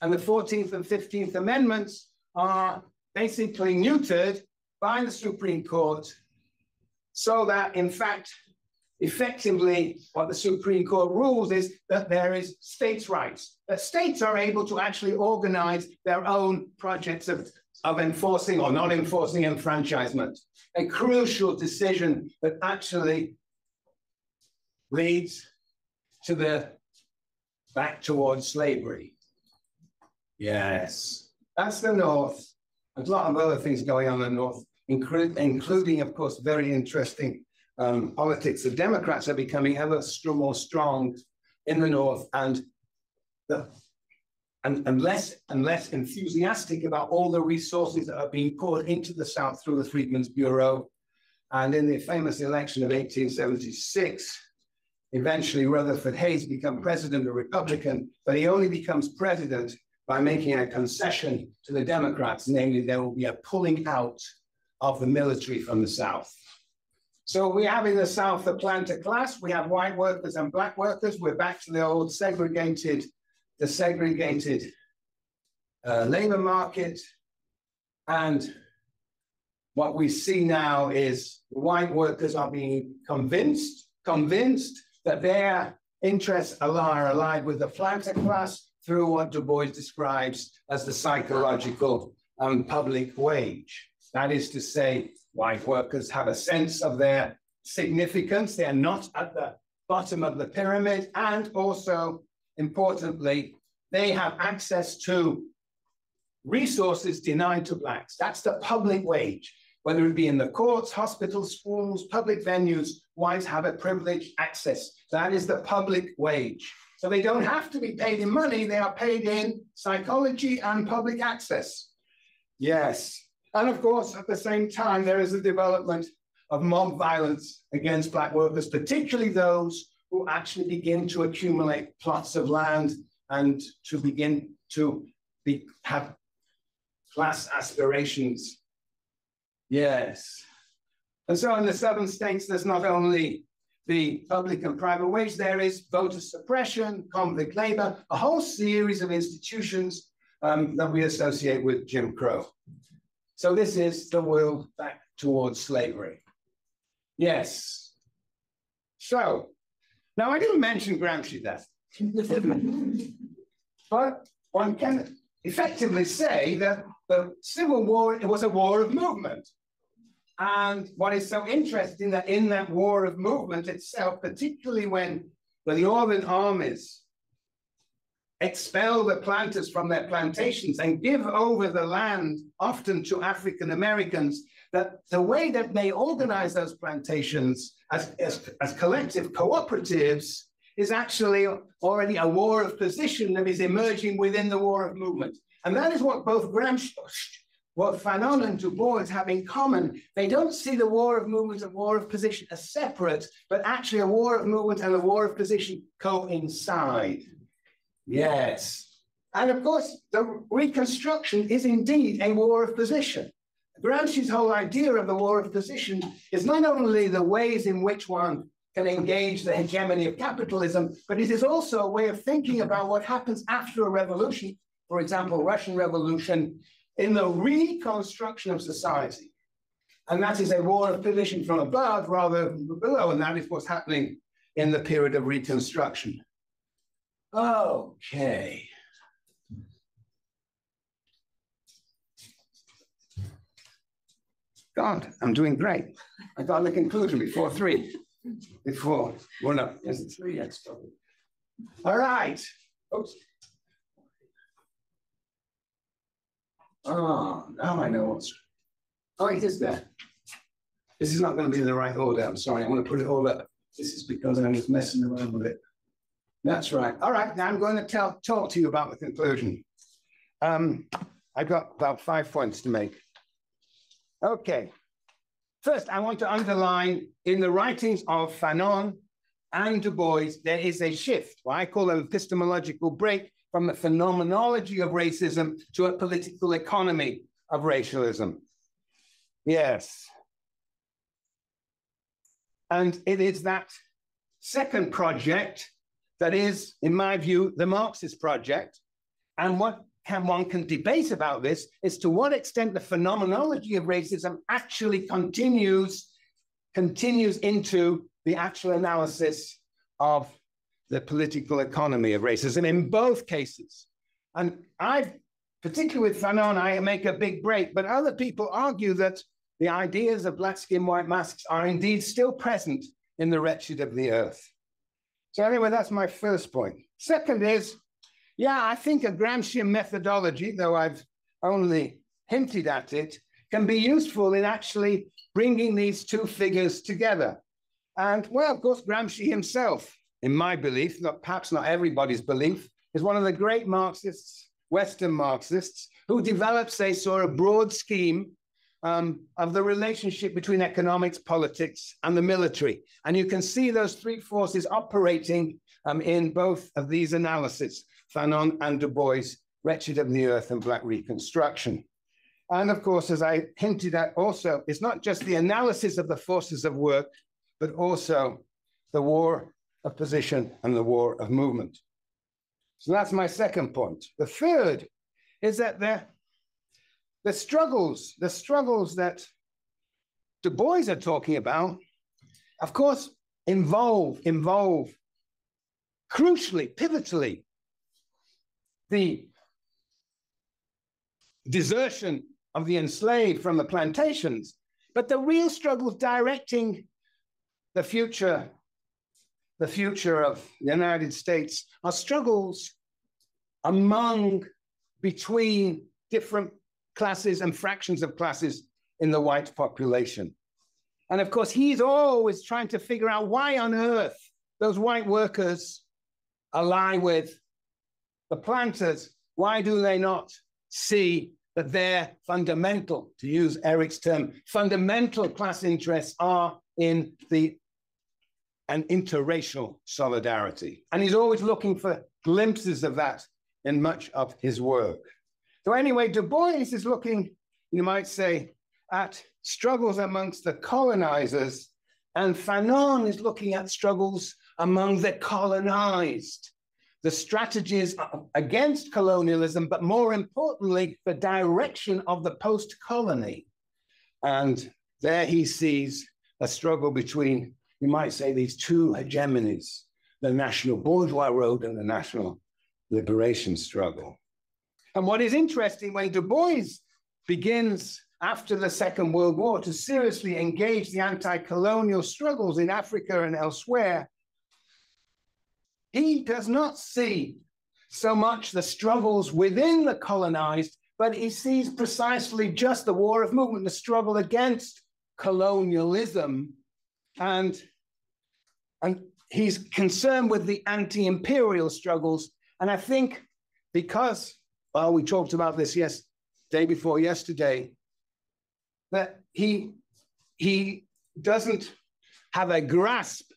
And the 14th and 15th Amendments are basically neutered by the Supreme Court, so that, in fact, effectively, what the Supreme Court rules is that there is states' rights, that states are able to actually organize their own projects of enforcing or not enforcing enfranchisement. A crucial decision that actually leads to the back towards slavery. Yes, that's the North. There's a lot of other things going on in the North, including, of course, very interesting politics. The Democrats are becoming ever more strong in the North and less enthusiastic about all the resources that are being poured into the South through the Freedmen's Bureau. And in the famous election of 1876, eventually Rutherford Hayes becomes president, a Republican, but he only becomes president by making a concession to the Democrats, namely there will be a pulling out of the military from the South. So we have in the South the planter class, we have white workers and black workers. We're back to the old segregated labor market. And what we see now is white workers are being convinced that their interests are allied with the planter class through what Du Bois describes as the psychological and public wage. That is to say, white workers have a sense of their significance. They are not at the bottom of the pyramid. And also, importantly, they have access to resources denied to blacks. That's the public wage. Whether it be in the courts, hospitals, schools, public venues, whites have a privileged access. That is the public wage. So they don't have to be paid in money. They are paid in psychology and public access. Yes. And of course, at the same time, there is a development of mob violence against black workers, particularly those who actually begin to accumulate plots of land and to begin to have class aspirations. Yes. And so in the southern states, there's not only the public and private wage, there is voter suppression, convict labor, a whole series of institutions that we associate with Jim Crow. So this is the world back towards slavery. Yes. So, now I didn't mention Gramsci there. But one can effectively say that the Civil War, it was a war of movement. And what is so interesting that in that war of movement itself, particularly when the northern armies expel the planters from their plantations and give over the land often to African Americans, that the way that they organize those plantations as collective cooperatives is actually already a war of position that is emerging within the war of movement. And that is what both Gramsci, what Fanon and Du Bois have in common. They don't see the war of movement and war of position as separate, but actually a war of movement and a war of position coincide. Yes. And of course, the Reconstruction is indeed a war of position. Gramsci's whole idea of the war of position is not only the ways in which one can engage the hegemony of capitalism, but it is also a way of thinking about what happens after a revolution, for example, Russian Revolution, in the reconstruction of society. And that is a war of position from above rather than below, and that is what's happening in the period of Reconstruction. Okay. God, I'm doing great. I got the conclusion before 3. Well, no, is it 3? Yes. All right. Oops. Oh, now I know what's. Oh, it is there. This is not going to be in the right order. I'm sorry. I'm going to put it all up. This is because I was messing around with it. That's right. All right. Now I'm going to talk to you about the conclusion. I've got about 5 points to make. Okay. First, I want to underline in the writings of Fanon and Du Bois, there is a shift, what I call an epistemological break from the phenomenology of racism to a political economy of racialism. Yes. And it is that second project that is, in my view, the Marxist project. And what one can debate about this is to what extent the phenomenology of racism actually continues into the actual analysis of the political economy of racism in both cases. And particularly with Fanon, I make a big break, but other people argue that the ideas of black skin, white masks are indeed still present in the wretched of the earth. So anyway, that's my first point. Second is, yeah, I think a Gramscian methodology, though I've only hinted at it, can be useful in actually bringing these two figures together. And well, of course, Gramsci himself, in my belief, perhaps not everybody's belief, is one of the great Marxists, Western Marxists, who develops a sort of broad scheme of the relationship between economics, politics, and the military. And you can see those three forces operating in both of these analyses, Fanon and Du Bois Wretched of the Earth and Black Reconstruction. And of course, as I hinted at also, it's not just the analysis of the forces of work, but also the war of position and the war of movement. So that's my second point. The third is that the struggles that Du Bois are talking about, of course, involve crucially, pivotally, the desertion of the enslaved from the plantations, but the real struggles directing the future of the United States are struggles between different classes and fractions of classes in the white population. And of course, he's always trying to figure out why on earth those white workers ally with the planters. Why do they not see that their fundamental, to use Eric's term, fundamental class interests are in an interracial solidarity? And he's always looking for glimpses of that in much of his work. So anyway, Du Bois is looking, you might say, at struggles amongst the colonizers, and Fanon is looking at struggles among the colonized, the strategies against colonialism, but more importantly, the direction of the post-colony. And there he sees a struggle between, you might say, these two hegemonies, the national bourgeois road and the national liberation struggle. And what is interesting, when Du Bois begins after the Second World War to seriously engage the anti-colonial struggles in Africa and elsewhere, he does not see so much the struggles within the colonized, but he sees precisely just the war of movement, the struggle against colonialism. And he's concerned with the anti-imperial struggles. And I think because, well, we talked about this day before yesterday, that he doesn't have a grasp,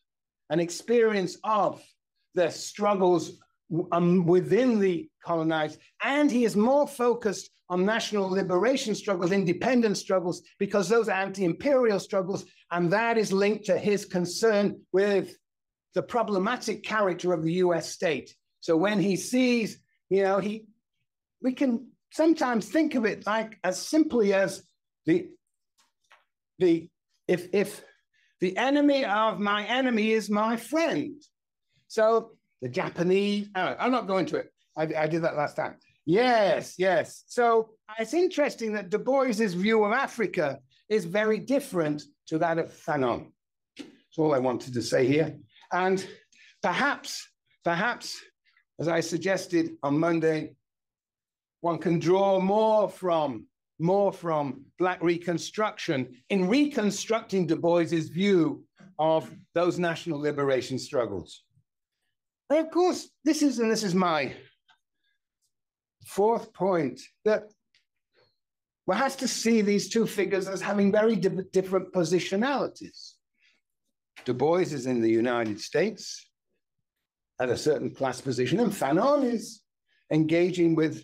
an experience of the struggles within the colonized, and he is more focused on national liberation struggles, independence struggles, because those are anti-imperial struggles, and that is linked to his concern with the problematic character of the US state. So when he sees, we can sometimes think of it like as simply as if the enemy of my enemy is my friend. So the Japanese, I'm not going to it. I did that last time. Yes. So it's interesting that Du Bois's view of Africa is very different to that of Fanon. That's all I wanted to say here. And perhaps, as I suggested on Monday, one can draw more from Black Reconstruction in reconstructing Du Bois's view of those national liberation struggles. And of course, this is my fourth point, that one has to see these two figures as having very different positionalities. Du Bois is in the United States at a certain class position, and Fanon is engaging with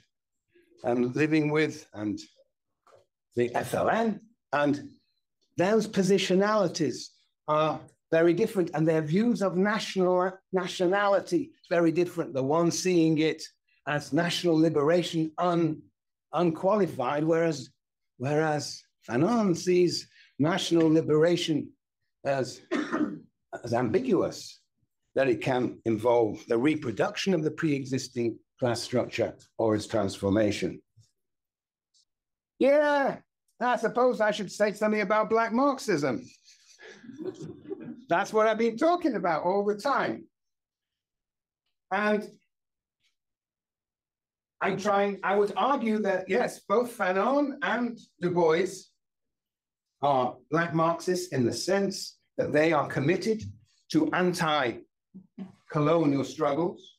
and living with and the FLN, and those positionalities are very different, and their views of nationality is very different. The one seeing it as national liberation unqualified, whereas Fanon sees national liberation as ambiguous, that it can involve the reproduction of the pre-existing class structure or its transformation. Yeah, I suppose I should say something about Black Marxism. That's what I've been talking about all the time. And I would argue that, yes, both Fanon and Du Bois are Black Marxists in the sense that they are committed to anti-colonial struggles.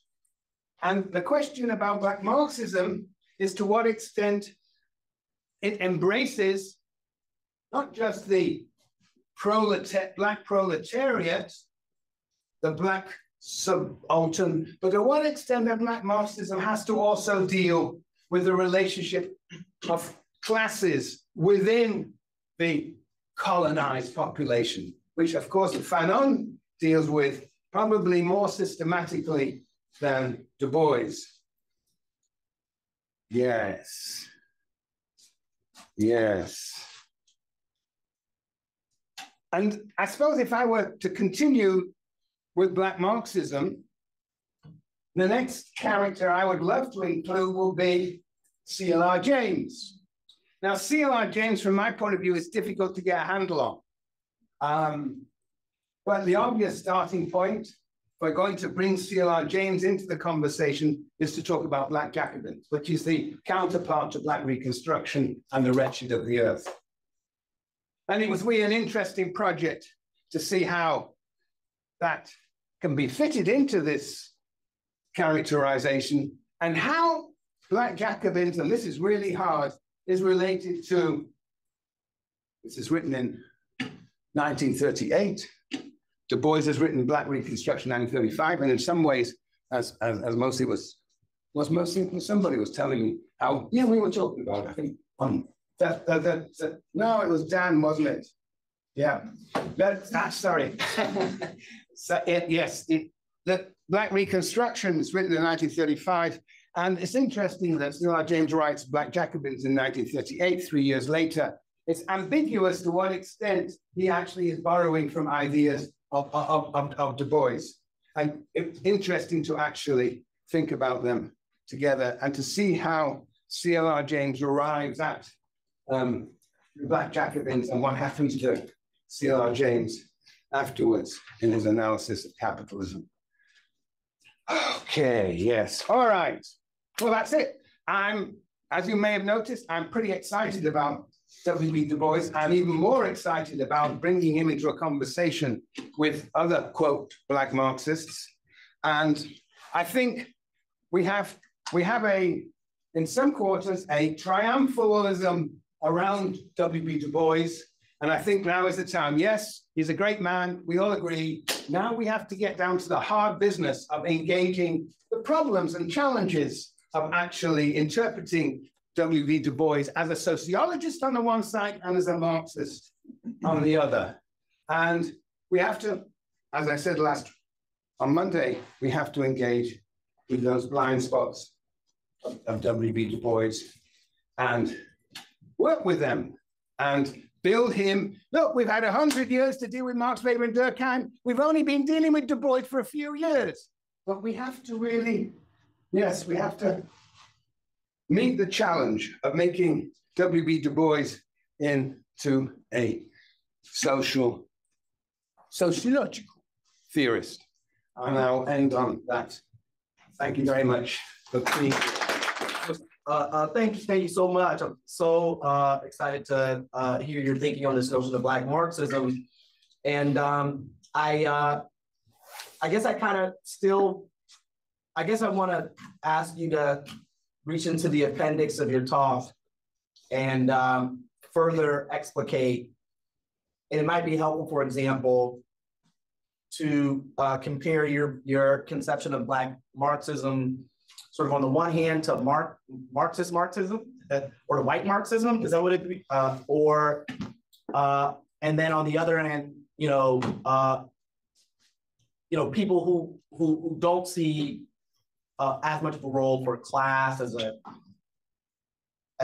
And the question about Black Marxism is to what extent it embraces not just the Black proletariat, the Black subaltern, but to what extent that Black Marxism has to also deal with the relationship of classes within the colonized population, which of course Fanon deals with probably more systematically than Du Bois. Yes. Yes. And I suppose if I were to continue with Black Marxism, the next character I would love to include will be C.L.R. James. Now, C.L.R. James, from my point of view, is difficult to get a handle on. But the obvious starting point for going to bring C.L.R. James into the conversation is to talk about Black Jacobins, which is the counterpart to Black Reconstruction and the wretched of the earth. And it was really an interesting project to see how that can be fitted into this characterization and how Black Jacobins, and this is really hard, is related to, this is written in 1938. Du Bois has written Black Reconstruction 1935, and in some ways, as mostly was mostly somebody was telling me how, yeah, we were talking about, I think, no, it was Dan, wasn't it? Yeah, sorry. So the Black Reconstruction is written in 1935, and it's interesting that C.L.R. James writes Black Jacobins in 1938, 3 years later. It's ambiguous to what extent he actually is borrowing from ideas of Du Bois. And it's interesting to actually think about them together and to see how C.L.R. James arrives at Black Jacobins and what happens to C.L.R. James afterwards in his analysis of capitalism. Okay, yes, all right. Well, that's it. As you may have noticed, I'm pretty excited about W.E.B. Du Bois. I'm even more excited about bringing him into a conversation with other, quote, Black Marxists. And I think we have in some quarters, a triumphalism around W.E.B. Du Bois. And I think now is the time. Yes, he's a great man. We all agree. Now we have to get down to the hard business of engaging the problems and challenges of actually interpreting W.E.B. Du Bois as a sociologist on the one side and as a Marxist on the other. And we have to, as I said on Monday, we have to engage with those blind spots of W.E.B. Du Bois and work with them and build him. Look, we've had 100 years to deal with Marx, Weber, and Durkheim. We've only been dealing with Du Bois for a few years. But we have to really, yes, we have to meet the challenge of making W.E.B. Du Bois into a sociological theorist. And I'll end on that. Thank you very much for being here. Thank you so much. I'm so excited to hear your thinking on this notion of Black Marxism. And I guess I want to ask you to reach into the appendix of your talk and further explicate. And it might be helpful, for example, to compare your conception of Black Marxism sort of on the one hand to Marxist Marxism or to white Marxism, is that what it be? And then on the other hand, people who don't see as much of a role for class as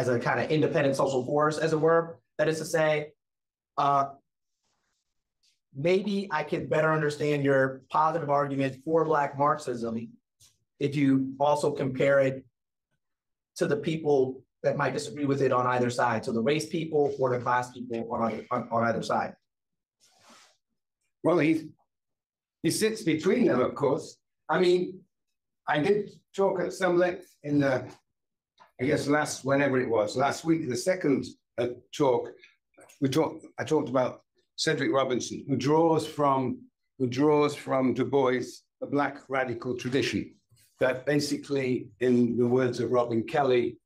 a kind of independent social force, as it were. That is to say, maybe I could better understand your positive argument for Black Marxism if you also compare it to the people that might disagree with it on either side, so the race people or the class people on either side. Well, he sits between them, of course. I mean, I did talk at some length in the, I guess last week, the second talk, I talked about Cedric Robinson, who draws from Du Bois, the Black radical tradition, that basically, in the words of Robin Kelly,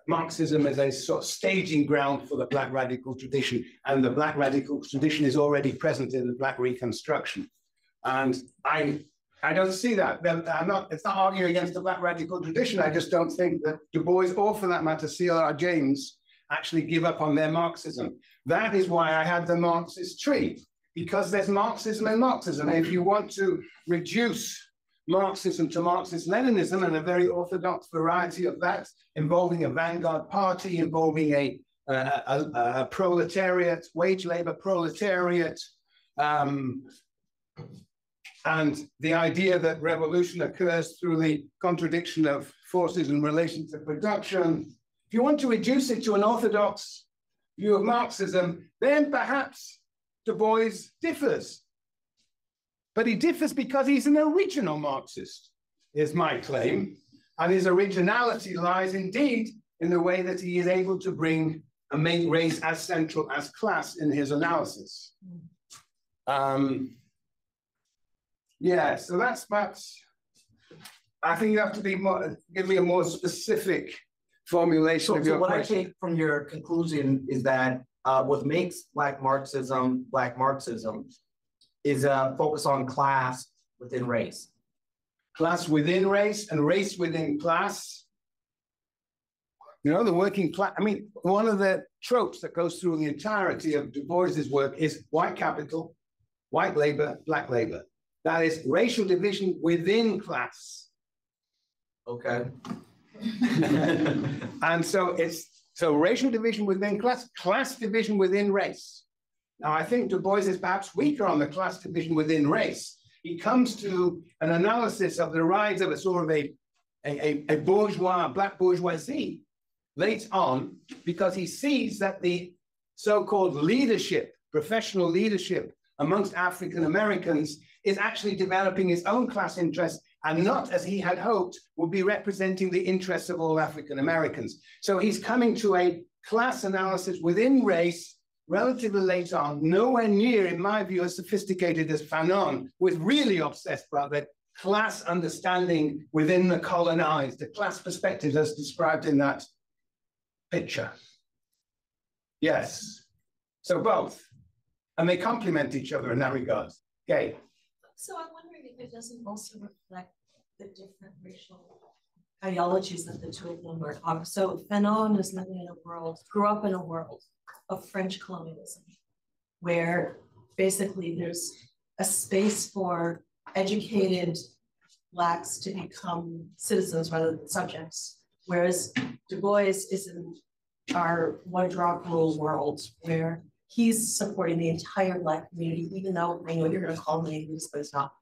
Marxism is a sort of staging ground for the Black radical tradition, and the Black radical tradition is already present in the Black Reconstruction. And I I don't see that. It's not arguing against the Black radical tradition. I just don't think that Du Bois, or for that matter, C.L.R. James, actually give up on their Marxism. That is why I had the Marxist tree, because there's Marxism and Marxism. If you want to reduce Marxism to Marxist-Leninism and a very orthodox variety of that, involving a vanguard party, involving a proletariat, wage labor proletariat, and the idea that revolution occurs through the contradiction of forces in relation to production. If you want to reduce it to an orthodox view of Marxism, then perhaps Du Bois differs. But he differs because he's an original Marxist, is my claim. And his originality lies indeed in the way that he is able to bring and make race as central as class in his analysis. Yeah, so that's I think you have to be more, give me a more specific formulation of your what question. I take from your conclusion is that what makes Black Marxism is a focus on class within race. Class within race and race within class. You know, the working class, I mean, one of the tropes that goes through the entirety of Du Bois's work is white capital, white labor, black labor. That is racial division within class. Okay. And so so racial division within class, class division within race. Now, I think Du Bois is perhaps weaker on the class division within race. He comes to an analysis of the rise of a sort of a bourgeois, black bourgeoisie late on, because he sees that the so-called leadership, professional leadership amongst African Americans is actually developing his own class interests and not, as he had hoped, would be representing the interests of all African Americans. So he's coming to a class analysis within race relatively late on, nowhere near, in my view, as sophisticated as Fanon, who is really obsessed about that class understanding within the colonized, the class perspective as described in that picture. Yes, so both, and they complement each other in that regard. Okay. So I'm wondering if it doesn't also reflect the different racial ideologies that the two of them were on. So Fanon is living in a world, grew up in a world of French colonialism, where basically there's a space for educated Blacks to become citizens rather than subjects. Whereas Du Bois is in our one-drop rule world where he's supporting the entire Black community, even though I know you're going to call me this, but it's not.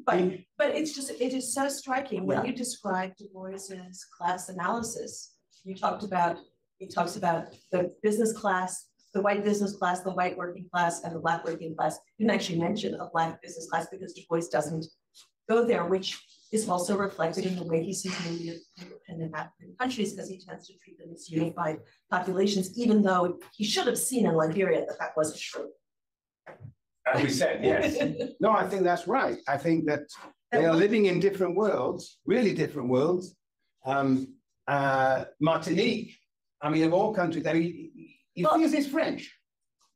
but it's just, it is so striking when you describe Du Bois's class analysis. He talks about the business class, the white business class, the white working class, and the Black working class. You didn't actually mention a Black business class because Du Bois doesn't go there, which is also reflected in the way he sees many independent African countries, because he tends to treat them as unified populations, even though he should have seen in Liberia that that wasn't true. As we said, yes. No, I think that's right. I think that they are living in different worlds, really different worlds. Martinique, I mean, of all countries, I mean, he feels he's French.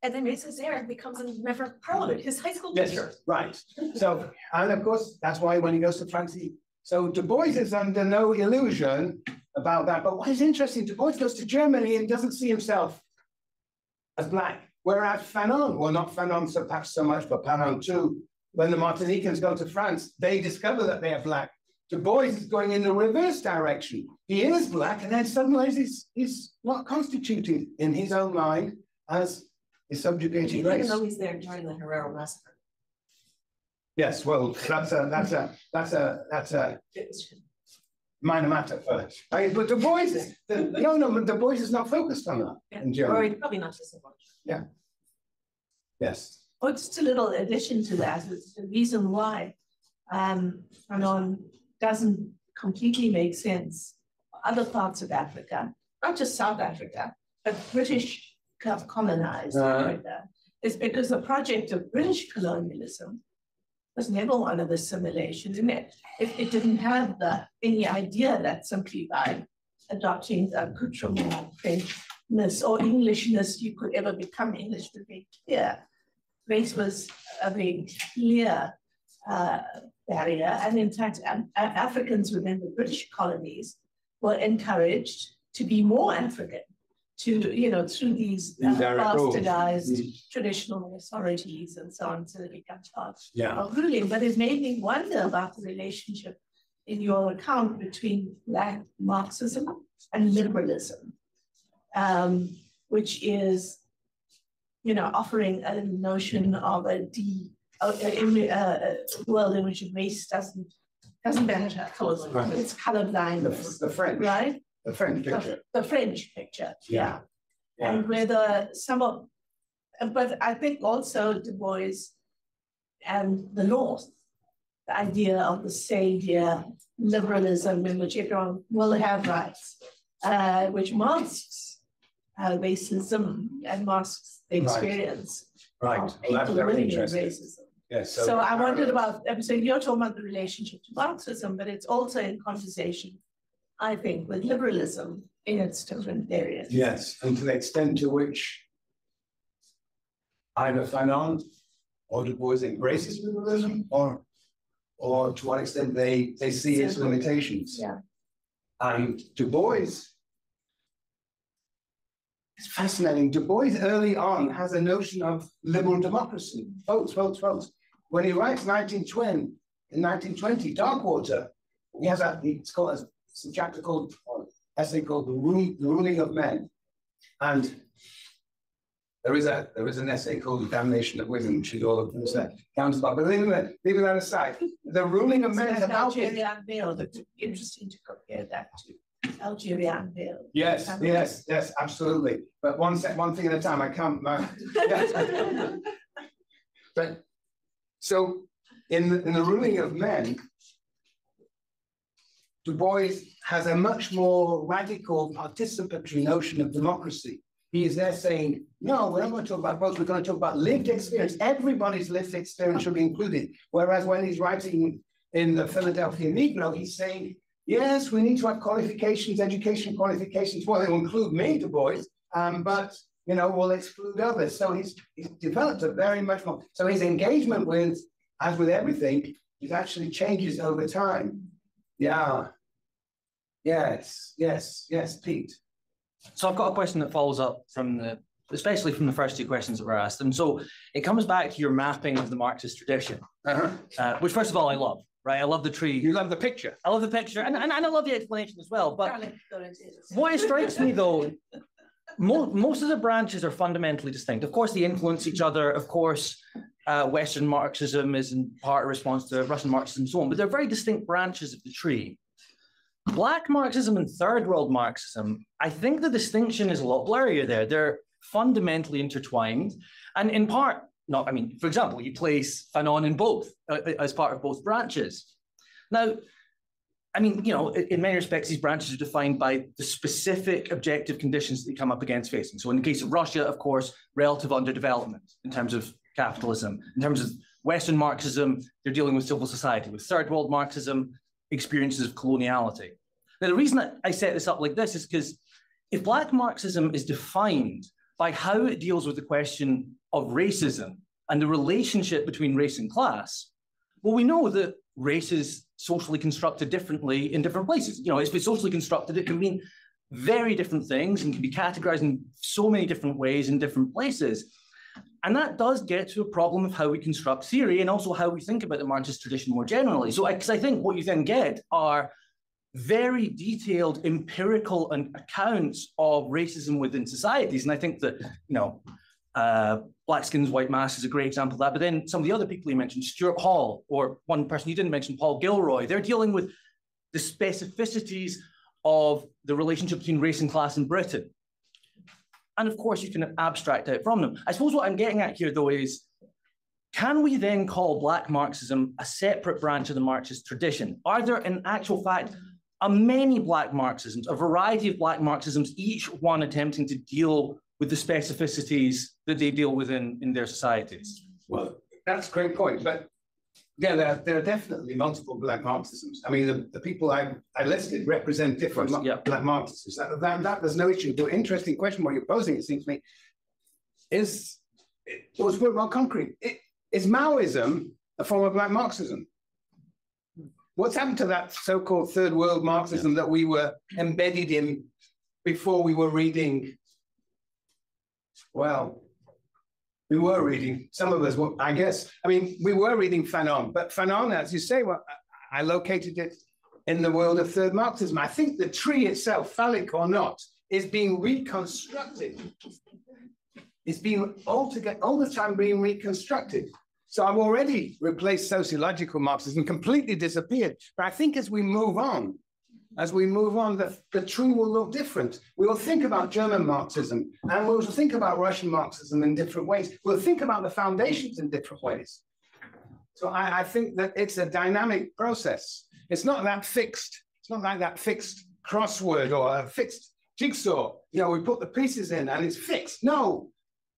And then Mrs. Aaron becomes a member of parliament, his high school teacher. Yes, right. So, and of course, that's why when he goes to France, so Du Bois is under no illusion about that. But what is interesting, Du Bois goes to Germany and doesn't see himself as Black. Whereas Fanon, well, not Fanon so perhaps so much, but Fanon too, when the Martinicans go to France, they discover that they are Black. Du Bois is going in the reverse direction. He is Black, and then suddenly he's not constituted in his own mind as a subjugated race. Even though he's there during the Herero massacre. Yes, well, that's a minor matter for. I mean, but Du Bois, Du Bois is not focused on that in Germany. Or probably not just so much. Yeah. Yes. Oh, just a little addition to that. It's the reason why Fanon doesn't completely make sense for other parts of Africa, not just South Africa, but British colonized Africa, is because the project of British colonialism was never one of assimilation, didn't it? It didn't have any idea that simply by adopting the accoutrement of Frenchness or Englishness, you could ever become English, to be clear. Race was a very clear barrier. And in fact, Africans within the British colonies were encouraged to be more African, to, you know, through these bastardized traditional authorities and so on, so they become part of ruling. But it made me wonder about the relationship in your account between Black Marxism and liberalism, which is, you know, offering a notion of a world in which race doesn't matter. Right. It's colorblindness. The French, right? The French picture. The French picture, yeah. And whether some of, but I think also Du Bois and the North, the idea of the savior liberalism in which everyone will have rights, which masks racism and masks the experience of people living in racism. Yes. So I wondered about, so you're talking about the relationship to Marxism, but it's also in conversation, I think, with liberalism in its different areas. Yes, and to the extent to which either Fanon or Du Bois embraces liberalism, or to what extent they see its limitations. Yeah. And Du Bois, it's fascinating. Du Bois early on has a notion of liberal democracy. Votes, votes, votes. When he writes in 1920, Darkwater, he has it's called a chapter called, essay called The Ruling of Men. And there is an essay called Damnation of Women, which is all of them counterpart. But leaving that aside, the ruling of men is about Algeria unveiled. It's interesting to compare that to Algeria unveiled. Yes, absolutely. But one thing at a time. I can't. But so in the ruling of men, Du Bois has a much more radical participatory notion of democracy. He is there saying, no, we're not going to talk about votes, we're going to talk about lived experience. Everybody's lived experience should be included. Whereas when he's writing in the Philadelphia Negro, he's saying, yes, we need to have qualifications, education qualifications. Well, they will include me, Du Bois, but, you know, we'll exclude others. So he's developed a very much more. So his engagement with, as with everything, it actually changes over time. Yeah. Yes, Pete. So I've got a question that follows up from especially from the first two questions that were asked. And so it comes back to your mapping of the Marxist tradition, which first of all, I love, right? I love the tree. You love the picture. I love the picture. And I love the explanation as well. But what strikes me though, most of the branches are fundamentally distinct. Of course, they influence each other. Of course, Western Marxism is in part a response to Russian Marxism and so on, but they're very distinct branches of the tree. Black Marxism and Third World Marxism, I think the distinction is a lot blurrier there. They're fundamentally intertwined. And in part, for example, you place Fanon in both, as part of both branches. Now, in many respects, these branches are defined by the specific objective conditions that they come up against facing. So in the case of Russia, of course, relative underdevelopment in terms of capitalism. In terms of Western Marxism, they're dealing with civil society. With Third World Marxism, experiences of coloniality. Now, the reason that I set this up like this is because if Black Marxism is defined by how it deals with the question of racism and the relationship between race and class, well, we know that race is socially constructed differently in different places. You know, if it's socially constructed, it can mean very different things and can be categorized in so many different ways in different places. And that does get to a problem of how we construct theory and also how we think about the Marxist tradition more generally. So, because I think what you then get are very detailed empirical accounts of racism within societies. And I think that, Black Skins, White Mass is a great example of that. But then some of the other people you mentioned, Stuart Hall, or one person you didn't mention, Paul Gilroy, they're dealing with the specificities of the relationship between race and class in Britain. And of course, you can abstract out from them. I suppose what I'm getting at here, though, is can we then call Black Marxism a separate branch of the Marxist tradition? Are there, in actual fact, many Black Marxisms, a variety of Black Marxisms, each one attempting to deal with the specificities that they deal with in their societies? Well, that's a great point. But yeah, there are definitely multiple Black Marxisms. I mean, the people I listed represent different Black Marxists. That there's no issue. The interesting question, what you're posing, it seems to me, was well concrete. Is Maoism a form of Black Marxism. What's happened to that so-called third world Marxism that we were embedded in before we were reading? Well, we were reading, some of us, I guess, I mean, we were reading Fanon, but Fanon, as you say, well, I located it in the world of third Marxism. I think the tree itself, phallic or not, is being reconstructed. It's being all the time being reconstructed. So I've already replaced sociological Marxism, completely disappeared. But I think as we move on, the tree will look different. We will think about German Marxism, and we'll think about Russian Marxism in different ways. We'll think about the foundations in different ways. So I think that it's a dynamic process. It's not that fixed. It's not like that fixed crossword or a fixed jigsaw. You know, we put the pieces in and it's fixed. No,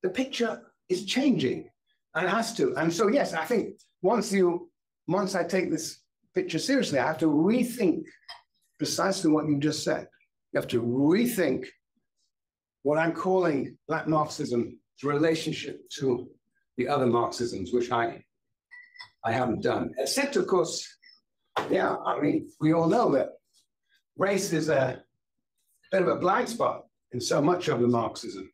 the picture is changing and it has to. And so, yes, I think once I take this picture seriously, I have to rethink precisely what you just said. You have to rethink what I'm calling Black Marxism's relationship to the other Marxisms, which I haven't done. Except, of course, yeah, I mean, we all know that race is a bit of a blind spot in so much of the Marxism.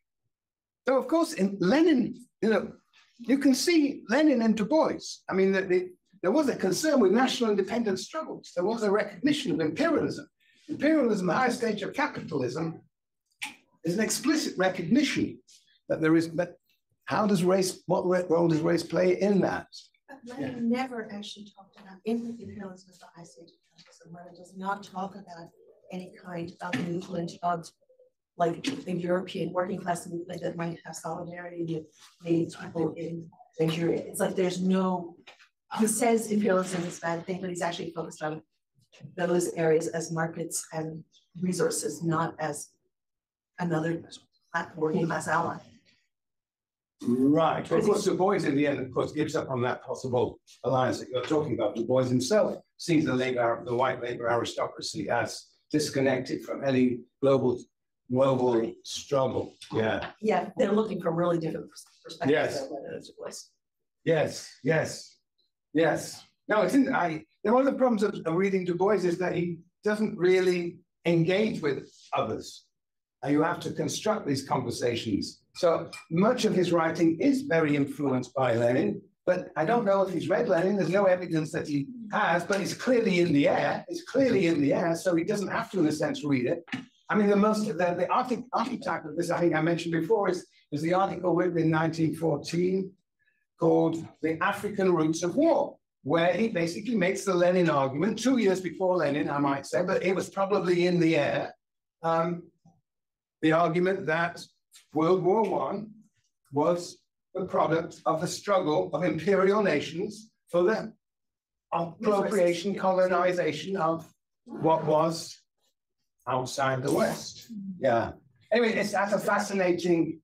So, of course, in Lenin, you know, you can see Lenin and Du Bois. I mean, there was a concern with national independence struggles. There was a recognition of imperialism. Imperialism, the highest stage of capitalism, is an explicit recognition that there is, but how does race, what role does race play in that? But Lenin never actually talked about imperialism as the high stage of capitalism. Lenin does not talk about any kind of movement of like the European working class movement that might have solidarity with the people in Nigeria. It's like there's no, he says imperialism is a bad thing, but he's actually focused on those areas as markets and resources, not as another working class ally. Right. Well, of course, Du Bois in the end, of course, gives up on that possible alliance that you're talking about. Du Bois himself sees the white labor aristocracy as disconnected from any global struggle. Yeah. Yeah, they're looking from really different perspectives. Yes. Yes. No, it's one of the problems of reading Du Bois is that he doesn't really engage with others. And you have to construct these conversations. So much of his writing is very influenced by Lenin, but I don't know if he's read Lenin. There's no evidence that he has, but it's clearly in the air. It's clearly in the air, so he doesn't have to, in a sense, read it. I mean, the archetype of this, I think I mentioned before, is the article written in 1914 called The African Roots of War, where he basically makes the Lenin argument, 2 years before Lenin, I might say, but it was probably in the air, the argument that World War I was the product of the struggle of imperial nations for the appropriation, colonization of what was outside the West. Yeah. Anyway, that's a fascinating,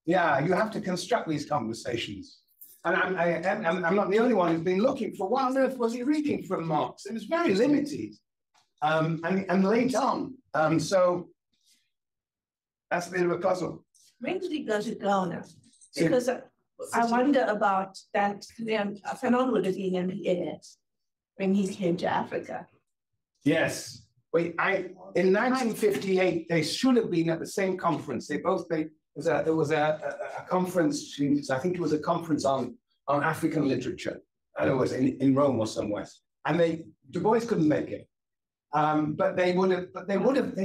yeah, you have to construct these conversations. And I'm not the only one who's been looking for what on earth was he reading from Marx? It was very limited and late on. So that's a bit of a puzzle. When did he go to Ghana? Because I wonder about that phenomenon in the air when he came to Africa. Yes. In 1958, they should have been at the same conference. There was a conference, I think it was a conference on African literature. I don't know, it was in Rome or somewhere. And Du Bois couldn't make it. But they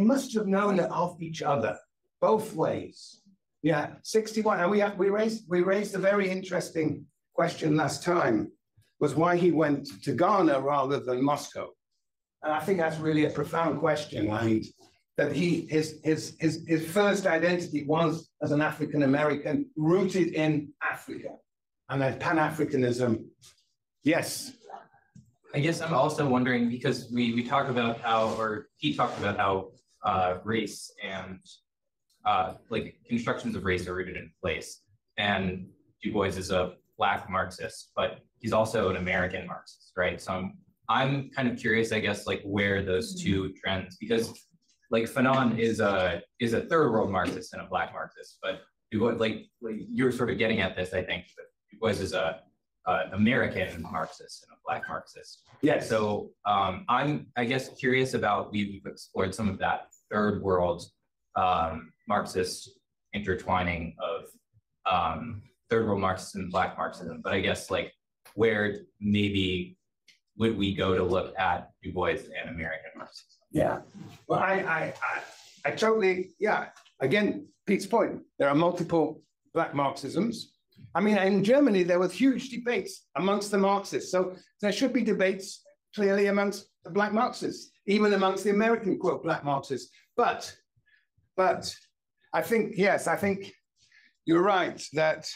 must have known of each other, both ways. Yeah, 61, and we raised a very interesting question last time, was why he went to Ghana rather than Moscow. And I think that's really a profound question. I mean, that his first identity was as an African-American rooted in Africa, and that Pan-Africanism, yes. I guess I'm also wondering, because we talk about how, or he talked about how race and like constructions of race are rooted in place. And Du Bois is a Black Marxist, but he's also an American Marxist, right? So I'm kind of curious, I guess, like where those two trends, because like Fanon is a third world Marxist and a Black Marxist, but Du Bois, like you're sort of getting at this, I think, but Du Bois is a American Marxist and a Black Marxist. Yes. So I'm, I guess, curious about, we've explored some of that third world Marxist intertwining of third world Marxism and Black Marxism, but I guess like where maybe would we go to look at Du Bois and American Marxism? Yeah, well, I totally, yeah. Again, Pete's point, there are multiple Black Marxisms. I mean, in Germany, there were huge debates amongst the Marxists. So there should be debates clearly amongst the Black Marxists, even amongst the American, quote, Black Marxists. But I think, yes, I think you're right that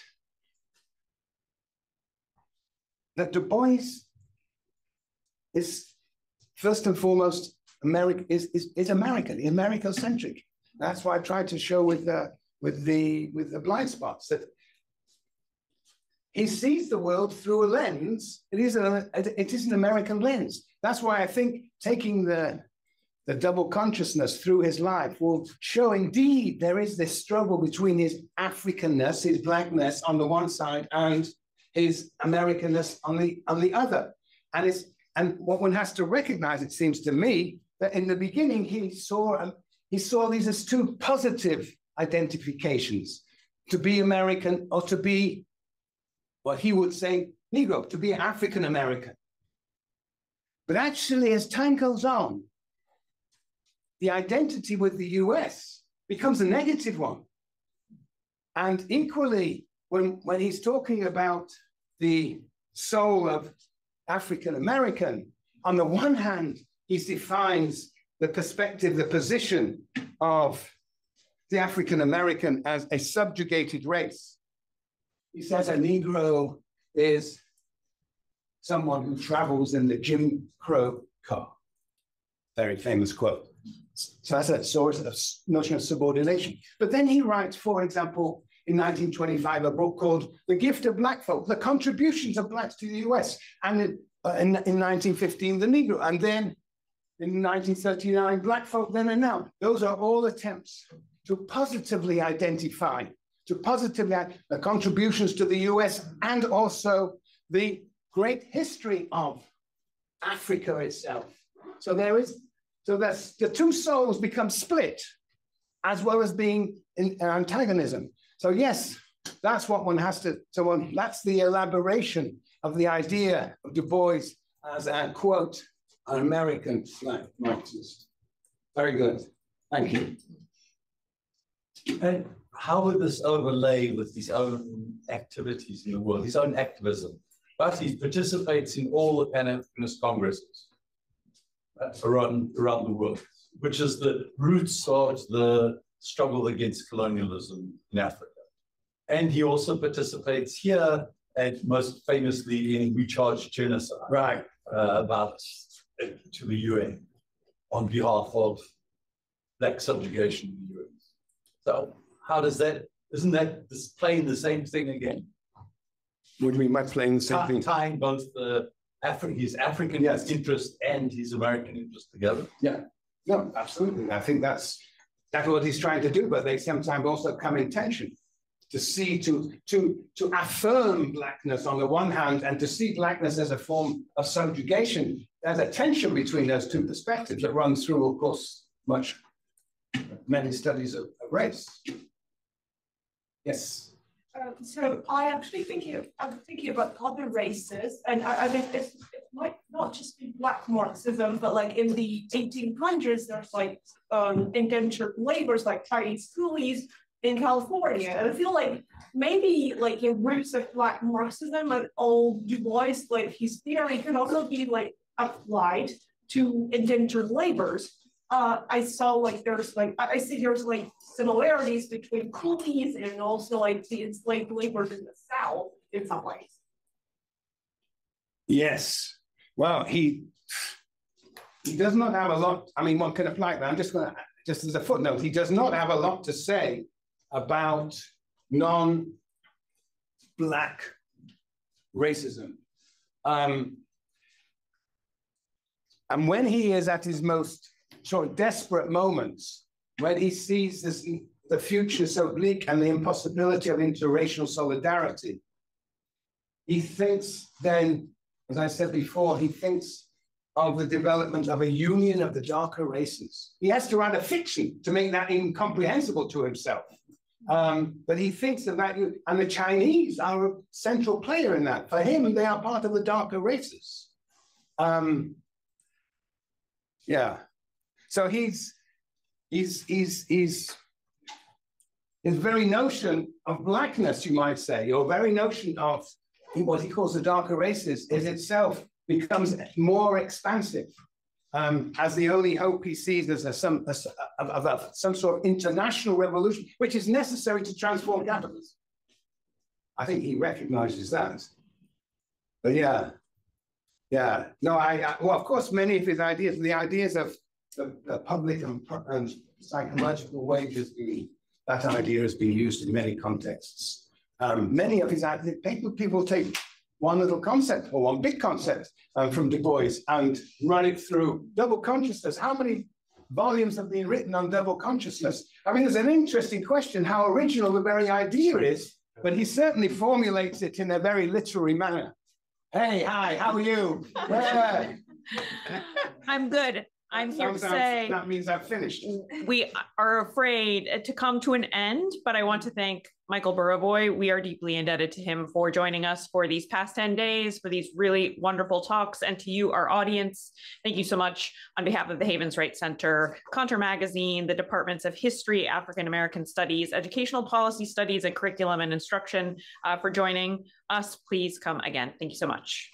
Du Bois is first and foremost American, is American, American-centric. That's why I tried to show with the blind spots that he sees the world through a lens. It is an American lens. That's why I think taking the double consciousness through his life will show indeed there is this struggle between his Africanness, his Blackness on the one side, and his Americanness on the other. And what one has to recognize, it seems to me, that in the beginning he saw these as two positive identifications: to be American or to be what he would say Negro, to be African American. But actually, as time goes on, the identity with the US becomes a negative one. And equally, when he's talking about the soul of African American, on the one hand, he defines the perspective, the position of the African American as a subjugated race. He says a Negro is someone who travels in the Jim Crow car. Very famous quote. So that's a source of notion of subordination. But then he writes, for example, in 1925, a book called The Gift of Black Folk, the contributions of Blacks to the US. And in 1915, the Negro. And then in 1939, Black folk then and now. Those are all attempts to positively identify, the contributions to the US and also the great history of Africa itself. So that's the two souls become split as well as being in antagonism. So yes, that's what one has to, that's the elaboration of the idea of Du Bois as a, quote, an American Black Marxist. Very good, thank you. And how would this overlay with his own activities in the world, his own activism? But he participates in all the Pan-Africanist congresses around the world, which is the roots of the struggle against colonialism in Africa. And he also participates here, and most famously in We Charge Genocide, Right. About to the UN on behalf of Black subjugation in the UN. So how does that, isn't that playing the same thing again? What do you mean by playing the same thing? Tying both his African interest and his American interest together. Yeah, no, absolutely. I think that's what he's trying to do, but they sometimes also come in tension. To see, to affirm Blackness on the one hand, and to see Blackness as a form of subjugation. There's a tension between those two perspectives that runs through, of course, many studies of race. Yes. So I'm thinking about other races, and I think it might not just be Black Marxism, but like in the 1800s, there's like indentured laborers, like Chinese coolies in California. And I feel like maybe like in roots of Black Marxism and all Du Bois, like his theory can also be like applied to indentured laborers. I see there's like similarities between coolies and also like the enslaved laborers in the South in some ways. Yes. Well, he does not have a lot. I mean, one can apply that. I'm just going to, just as a footnote, he does not have a lot to say about non-Black racism. And when he is at his most sort of desperate moments, when he sees the future so bleak and the impossibility of interracial solidarity, he thinks then, as I said before, he thinks of the development of a union of the darker races. He has to write a fiction to make that incomprehensible to himself. But he thinks of that, and the Chinese are a central player in that. For him, they are part of the darker races. Yeah. So his very notion of blackness, you might say, or very notion of what he calls the darker races, is itself becomes more expansive as the only hope he sees as some sort of international revolution, which is necessary to transform capitalism. I think he recognizes that. But yeah. No, well, of course, many of his ideas, the ideas of the public and psychological wages, that idea has been used in many contexts. Many of his ideas, people take one little concept or one big concept from Du Bois and run it through double consciousness. How many volumes have been written on double consciousness? I mean, there's an interesting question how original the very idea is, but he certainly formulates it in a very literary manner. Hey, hi, how are you? I'm good. I'm here to say that means I've finished. We are afraid to come to an end, but I want to thank Michael Burawoy. We are deeply indebted to him for joining us for these past 10 days, for these really wonderful talks, and to you, our audience. Thank you so much on behalf of the Havens Right Center, Contour Magazine, the Departments of History, African American Studies, Educational Policy Studies, and Curriculum and Instruction for joining us. Please come again. Thank you so much.